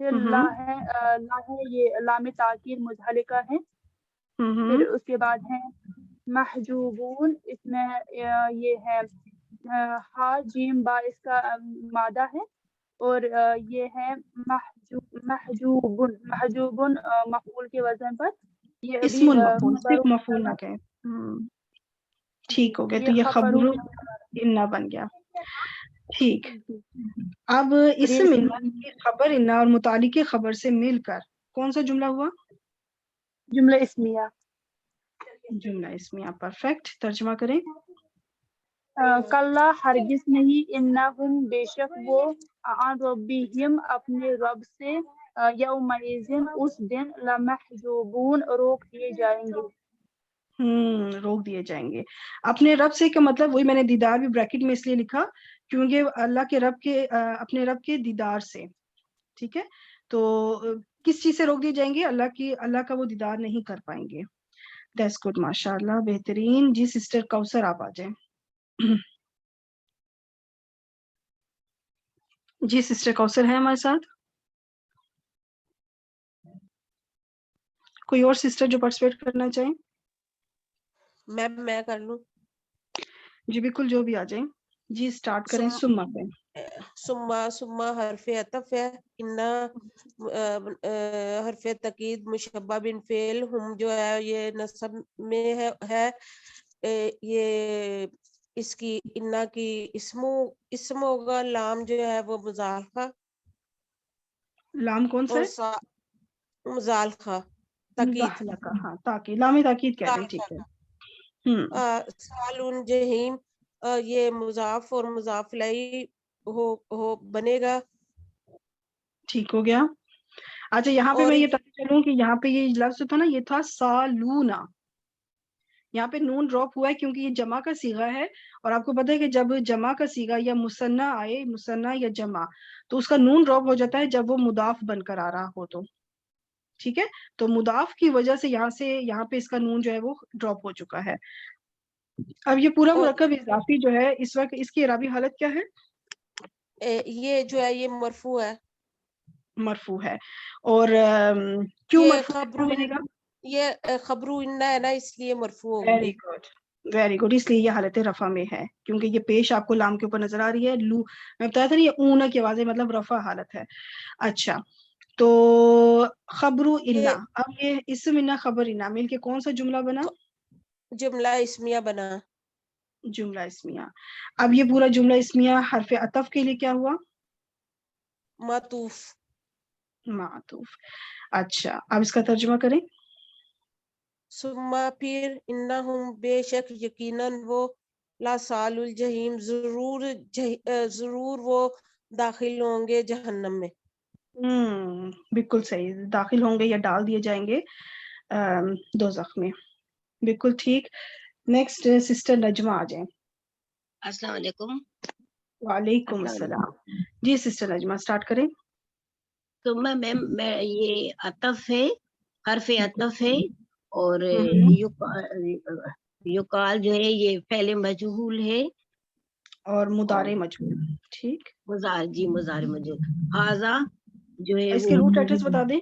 پھر لا ہے یہ لام تاکید متحلقہ ہے. پھر اس کے بعد ہے محجوبون، اس میں یہ ہے ہا جیم با اس کا مادہ ہے، اور یہ ہے محجوبن مفعول کے وزن پر. یہ ابھی
اسم المفعول، صرف مفعول نہ کہیں. ٹھیک ہو گیا، تو یہ خبر انا بن گیا. ٹھیک، اب اسم انا کی خبر انا اور متعلق خبر سے مل کر کون سا جملہ ہوا؟
جملہ اسمیہ.
جملہ اسمیہ، پرفیکٹ. ترجمہ کریں.
کلا ہرگز نہیں، انہم بے شک وہ عن ربہم اپنے رب سے یومئذ اس دن لمحجوبون روک دیے جائیں گے.
روک دیے جائیں گے اپنے رب سے، کا مطلب وہی میں نے دیدار بھی بریکٹ میں اس لیے لکھا کیونکہ اللہ کے رب کے اپنے رب کے دیدار سے. ٹھیک ہے، تو کس چیز سے روک دیے جائیں گے؟ اللہ کا وہ دیدار نہیں کر پائیں گے. دیٹس گڈ، ماشاء اللہ، بہترین. جی سسٹر کوثر آپ آ جائیں. جی سسٹر کوثر ہے ہمارے ساتھ؟ کوئی اور سسٹر جو پارٹیسپیٹ کرنا چاہیں؟
میں کر لوں.
جی بالکل، جو بھی آ جائیں. جی سٹارٹ کریں. سما پہ
سما حرف عطف ہے، انا حرف تاکید مشبہ بن فعل، ہم جو ہے یہ نصب میں ہے. یہ اس کی انا کی اسم ہوگا. لام جو ہے وہ مزالخہ.
لام کون سا ہے؟
مزالخہ تاکید.
ہاں تاکید، لام تاکید کہہ رہے ہیں. ٹھیک ہے.
سالون جہیم، یہ مضاف اور مضاف الیہ ہو بنے گا.
ٹھیک ہو گیا. اچھا یہاں پہ میں یہ پتہ چلوں کہ یہاں پہ یہ لفظ تھا نا، یہ تھا سالونا. یہاں پہ نون ڈراپ ہوا ہے کیونکہ یہ جمع کا صیغہ ہے، اور آپ کو پتہ ہے کہ جب جمع کا صیغہ یا مثنیٰ آئے، مثنیٰ یا جمع، تو اس کا نون ڈراپ ہو جاتا ہے جب وہ مضاف بن کر آ رہا ہو. تو ٹھیک ہے، تو مضاف کی وجہ سے یہاں پہ اس کا نون جو ہے وہ ڈراپ ہو چکا ہے. اب یہ پورا مرکب اضافی جو ہے اس وقت اس کی اعرابی حالت کیا ہے؟
یہ جو ہے یہ مرفوع ہے.
مرفوع ہے. اور کیوں مرفوع بنے گا؟
یہ خبرو انا ہے نا، اس لیے مرفوع ہوگی.
Very good, very good. اس لیے یہ حالت رفع میں ہے کیونکہ یہ پیش آپ کو لام کے اوپر نظر آ رہی ہے. لو میں بتایا تھا نا، یہ اون کی آواز ہے، مطلب رفع حالت ہے. اچھا، تو خبرو انا، اب یہ اسم انا خبر انا مل کے کون سا جملہ بنا؟
جملہ اسمیہ بنا.
جملہ اسمیہ. اب یہ پورا جملہ اسمیہ حرف عطف کے لیے کیا ہوا؟
معطوف.
معطوف. اچھا، اب اس کا ترجمہ کریں.
ثم پھر انہم بے شک یقیناً وہ لا سال الجحیم ضرور وہ داخل ہوں گے جہنم میں.
بالکل صحیح، داخل ہوں گے یا ڈال دیے جائیں گے دوزخ میں. بالکل ٹھیک. نیکسٹ سسٹر نجمہ آ جائیں.
السلام علیکم.
وعلیکم السلام. جی سسٹر نجمہ سٹارٹ کریں.
تو میں یہ عطف ہے، حرف عطف ہے، اور یقال جو ہے یہ فعل مجہول ہے
اور مضارع مجہول. ٹھیک،
مضارع مجہول. ہاذا جو ہے
اس کے روٹ ایڈریس بتا دیں.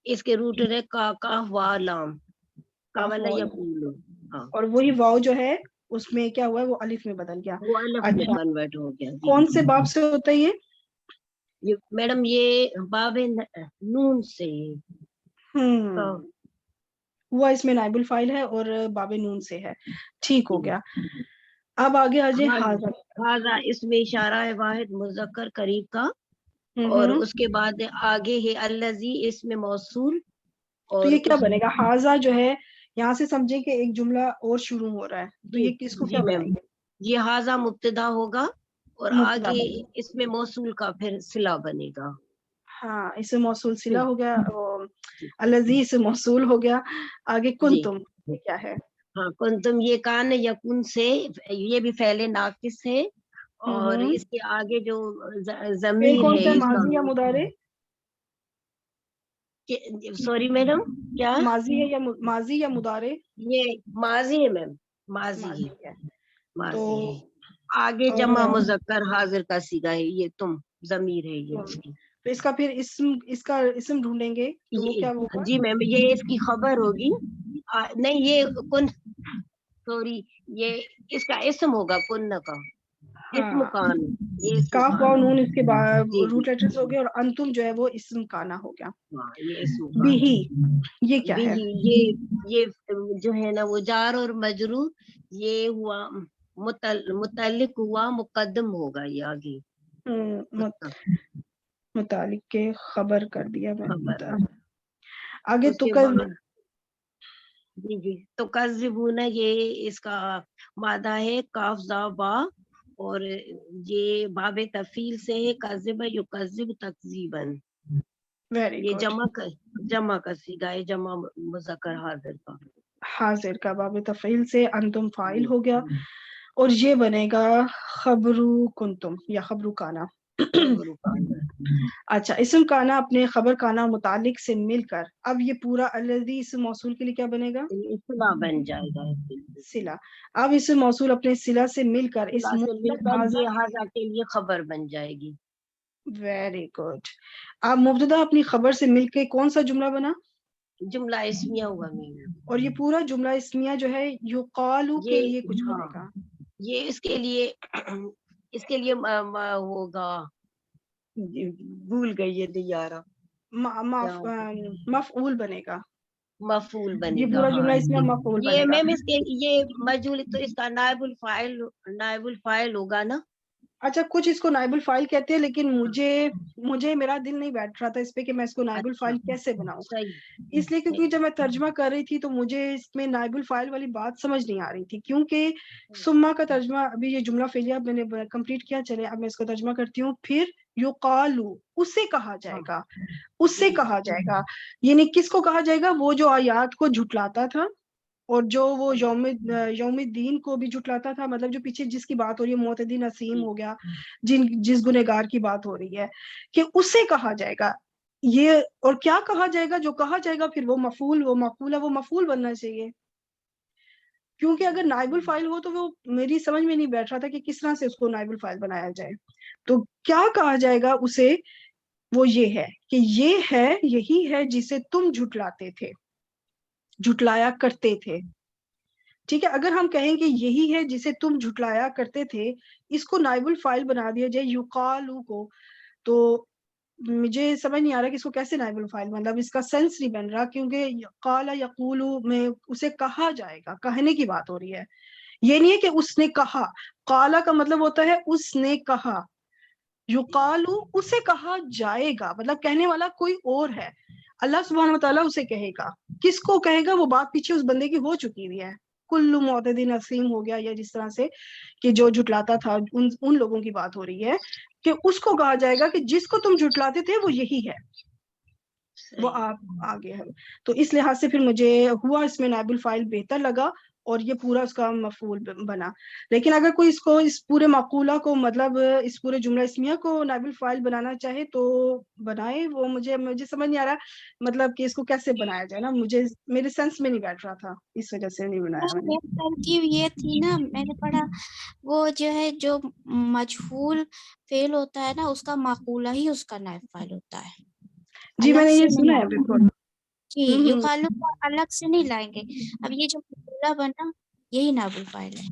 اس کے روٹ ہے کا وا لام، قاولا یقول.
اور وہی واو جو ہے اس میں کیا ہوا ہے، وہ الف میں بدل گیا.
وہ الف میں کنورٹ ہو گیا.
کون سے باب سے ہوتا ہے یہ
میڈم؟ یہ باب نون سے
ہوا، اس میں نائب الفاعل ہے اور باب نون سے ہے. ٹھیک ہو گیا. اب آگے آ جائے
ہاذا، اس میں اشارہ ہے واحد مذکر قریب کا، اور اس کے بعد آگے ہے الذی، اس میں موصول.
تو یہ کیا بنے گا؟ ہاذا جو ہے یہاں سے سمجھیں کہ ایک جملہ اور شروع ہو رہا ہے، تو یہ کس کو کیا بنائیں گے؟
یہ ہاذا مبتدا ہوگا اور آگے اس میں موصول کا پھر صلہ بنے گا.
ہاں، اس سے موصول صلہ ہو گیا، الذی سے موصول ہو گیا. آگے کنتم کیا ہے؟
ہاں کنتم، یہ کان یکون سے، یہ بھی فعل ناقص ہے، اور اس کے آگے جو ضمیر ہے،
ماضی یا مضارع؟
سوری میڈم، کیا
ماضی ہے یا ماضی یا مضارع؟
یہ ماضی ہے میم، ماضی ہے. آگے جمع مذکر حاضر کا صیغہ ہے، یہ تم ضمیر ہے یہ اس کی.
تو اس کا پھر اسم ڈھونڈیں گے تو وہ کیا ہوگا؟
جی میم یہ اس کی خبر ہوگی، نہیں یہ کن، سوری یہ اس کا اسم ہوگا، کن کا اسم کان، یہ
کاف واو نون اس کے بعد روٹ لیٹرز ہو گئے، اور انتم جو ہے وہ اسم کانا ہو گیا.
یہ اسم
بیہی یہ کیا ہے؟
یہ جو ہے نا وہ جار اور مجرور، یہ ہوا متعلق ہوا مقدم ہوگا، یہ آگے
متعلق کے خبر کر دیا میں آگے. تو
جی تو کذبون یہ اس کا مادہ ہے کاف زا با، اور یہ باب تفیل سے ہے کذب یکذب تکذیباً. یہ جمع کا صیغہ ہے، جمع مذکر حاضر کا
باب تفعیل سے انتم فاعل ہو گیا، اور یہ بنے گا خبرو کنتم یا خبرو کانا. اچھا اسم کانا اپنے خبر کانا متعلق سے مل کر اب یہ پورا الذی اسم موصول کے لیے کیا بنے گا؟
صلہ بن جائے گا.
صلہ. اب اسم موصول اپنے صلہ سے مل کر اس
ہاذا کے لیے خبر بن جائے گی.
Very good. اب مبتدا اپنی خبر سے مل کے کون سا جملہ بنا؟
جملہ اسمیہ ہوا.
اور یہ پورا جملہ اسمیہ جو ہے یقالو کے لیے کچھ بنے گا.
یہ اس کے لیے ہوگا، بھول گئی یہ دیارہ،
مفعول بنے گا.
مفعول بنے گا.
یہ پورا جملہ اسمیہ مفعول بنے گا.
یہ میم اس کے یہ مجہول تو اس کا نائب الفاعل ہوگا نا.
اچھا کچھ اس کو نائب الفاعل کہتے ہیں، لیکن مجھے میرا دل نہیں بیٹھ رہا تھا اس پہ کہ میں اس کو نائب الفاعل کیسے بناؤں. اس لیے کیونکہ جب میں ترجمہ کر رہی تھی تو مجھے اس میں نائب الفاعل والی بات سمجھ نہیں آ رہی تھی، کیونکہ سما کا ترجمہ ابھی یہ جملہ فعلیہ میں نے کمپلیٹ کیا. چلے اب میں اس کو ترجمہ کرتی ہوں. پھر یقالو اسے کہا جائے گا، اس سے کہا جائے گا، یعنی کس کو کہا جائے گا؟ وہ جو آیات کو جھٹلاتا تھا اور جو وہ یوم الدین کو بھی جھٹلاتا تھا، مطلب جو پیچھے جس کی بات ہو رہی ہے معتدی نسیم ہو گیا، جس گنہگار کی بات ہو رہی ہے، کہ اسے کہا جائے گا. یہ اور کیا کہا جائے گا؟ جو کہا جائے گا پھر وہ مفعول، وہ مفعول ہے، وہ مفعول بننا چاہیے. کیونکہ اگر نائب الفاعل ہو تو وہ میری سمجھ میں نہیں بیٹھ رہا تھا کہ کس طرح سے اس کو نائب الفاعل بنایا جائے. تو کیا کہا جائے گا اسے؟ وہ یہ ہے کہ یہ ہے، یہی ہے جسے تم جھٹلاتے تھے، جھٹلایا کرتے تھے. ٹھیک ہے، اگر ہم کہیں کہ یہی ہے جسے تم جھٹلایا کرتے تھے، اس کو نائب الفاعل بنا دیا جائے یقالو کو، تو مجھے سمجھ نہیں آ رہا کہ اس کو کیسے نائب الفاعل، مطلب اس کا سینس نہیں بن رہا، کیونکہ قال یقولو میں اسے کہا جائے گا، کہنے کی بات ہو رہی ہے. یہ نہیں ہے کہ اس نے کہا. قال کا مطلب ہوتا ہے اس نے کہا. یقالو اسے کہا جائے گا، مطلب کہنے والا کوئی اور ہے. اللہ سبحانہ وتعالیٰ اسے کہے گا. کس کو کہے گا؟ وہ بات پیچھے اس بندے کی ہو چکی ہوئی ہے. کل معتدی نسیم ہو گیا، یا جس طرح سے کہ جو جھٹلاتا تھا ان لوگوں کی بات ہو رہی ہے، کہ اس کو کہا جائے گا کہ جس کو تم جھٹلاتے تھے وہ یہی ہے، وہ آپ آگے ہے. تو اس لحاظ سے پھر مجھے ہوا اس میں نائب الفاعل بہتر لگا، اور یہ پورا اس کا مفعول بنا. لیکن اگر کوئی اس پورے معقولہ کو، مطلب اس پورے جملہ اسمیہ کو نائب الفاعل بنانا چاہے تو بنائے. وہ مجھے سمجھ نہیں آ رہا مطلب کہ اس کو کیسے بنایا جائے نا، میرے سینس میں نہیں بیٹھ رہا تھا، اس وجہ سے نہیں بنایا میں نے.
ترکیب یہ تھی نا، میں نے پڑھا وہ جو ہے جو مجہول فعل ہوتا ہے نا، اس کا معقولہ ہی اس کا نائب فاعل ہوتا ہے.
جی میں نے یہ سنا ہے بالکل.
جی یقالو کو الگ سے نہیں لائیں گے. اب یہ جو معقولہ بنا یہی نائب الفاعل ہے.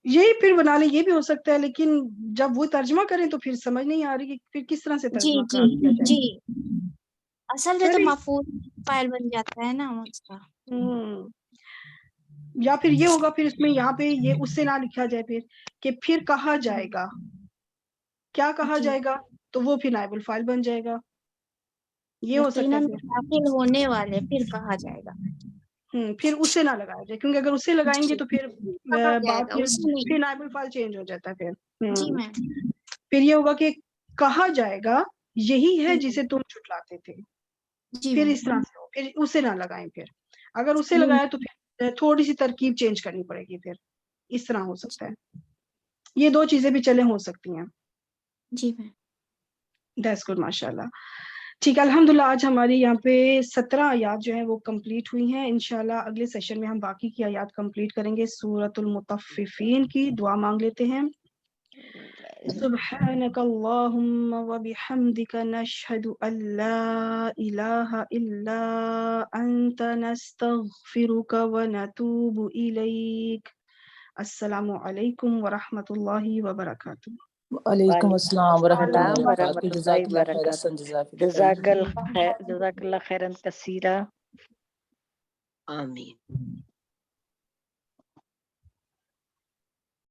یہی پھر بنا لیں، یہ بھی ہو سکتا ہے، لیکن جب وہ ترجمہ کریں تو پھر سمجھ نہیں آ رہی کہ پھر کس طرح سے ترجمہ کیا جائے.
جی اصل میں تو مفعول فاعل بن جاتا ہے نا اس کا.
یا پھر یہ ہوگا، پھر اس میں یہاں پہ یہ اس سے نہ لکھا جائے پھر کہ پھر کہا جائے گا. کیا کہا جائے گا؟ تو وہ پھر نائب الفاعل بن جائے گا. یہ ہو سکتا ہے
داخل ہونے والے پھر کہا جائے گا.
پھر اس سے نہ لگایا جائے، کیونکہ اگر اس سے لگائیں گے تو پھر بات پھر نائب الفاعل چینج ہو جاتا ہے. پھر یہ ہوگا کہ کہا جائے گا یہی ہے جسے تم جھٹلاتے تھے. پھر اس طرح سے پھر اسے نہ لگائیں. پھر اگر اسے لگایا تو پھر تھوڑی سی ترکیب چینج کرنی پڑے گی. پھر اس طرح ہو سکتا ہے. یہ دو چیزیں بھی چلے ہو سکتی ہیں.
جی میم.
دیٹس گڈ، ماشاء اللہ. ٹھیک ہے، الحمدللہ. آج ہماری یہاں پہ 17 آیات جو ہیں وہ کمپلیٹ ہوئی ہیں. انشاءاللہ اگلے سیشن میں ہم باقی کی آیات کمپلیٹ کریں گے. سورۃ المطففین کی دعا مانگ لیتے ہیں. سبحانك اللهم وبحمدك نشهد أن لا إله إلا أنت نستغفرك ونتوب إليك. السلام علیکم ورحمۃ اللہ وبرکاتہ.
وعلیکم السلام ورحمۃ اللہ
السلام
وبرکاتہ.
ورحمۃ
جزاک
اللہ
اللہ خیر
وبرکاتہ.
احسن. جزاک اللہ خیر.
جزاک اللہ خیرا کثیرا.
آمین.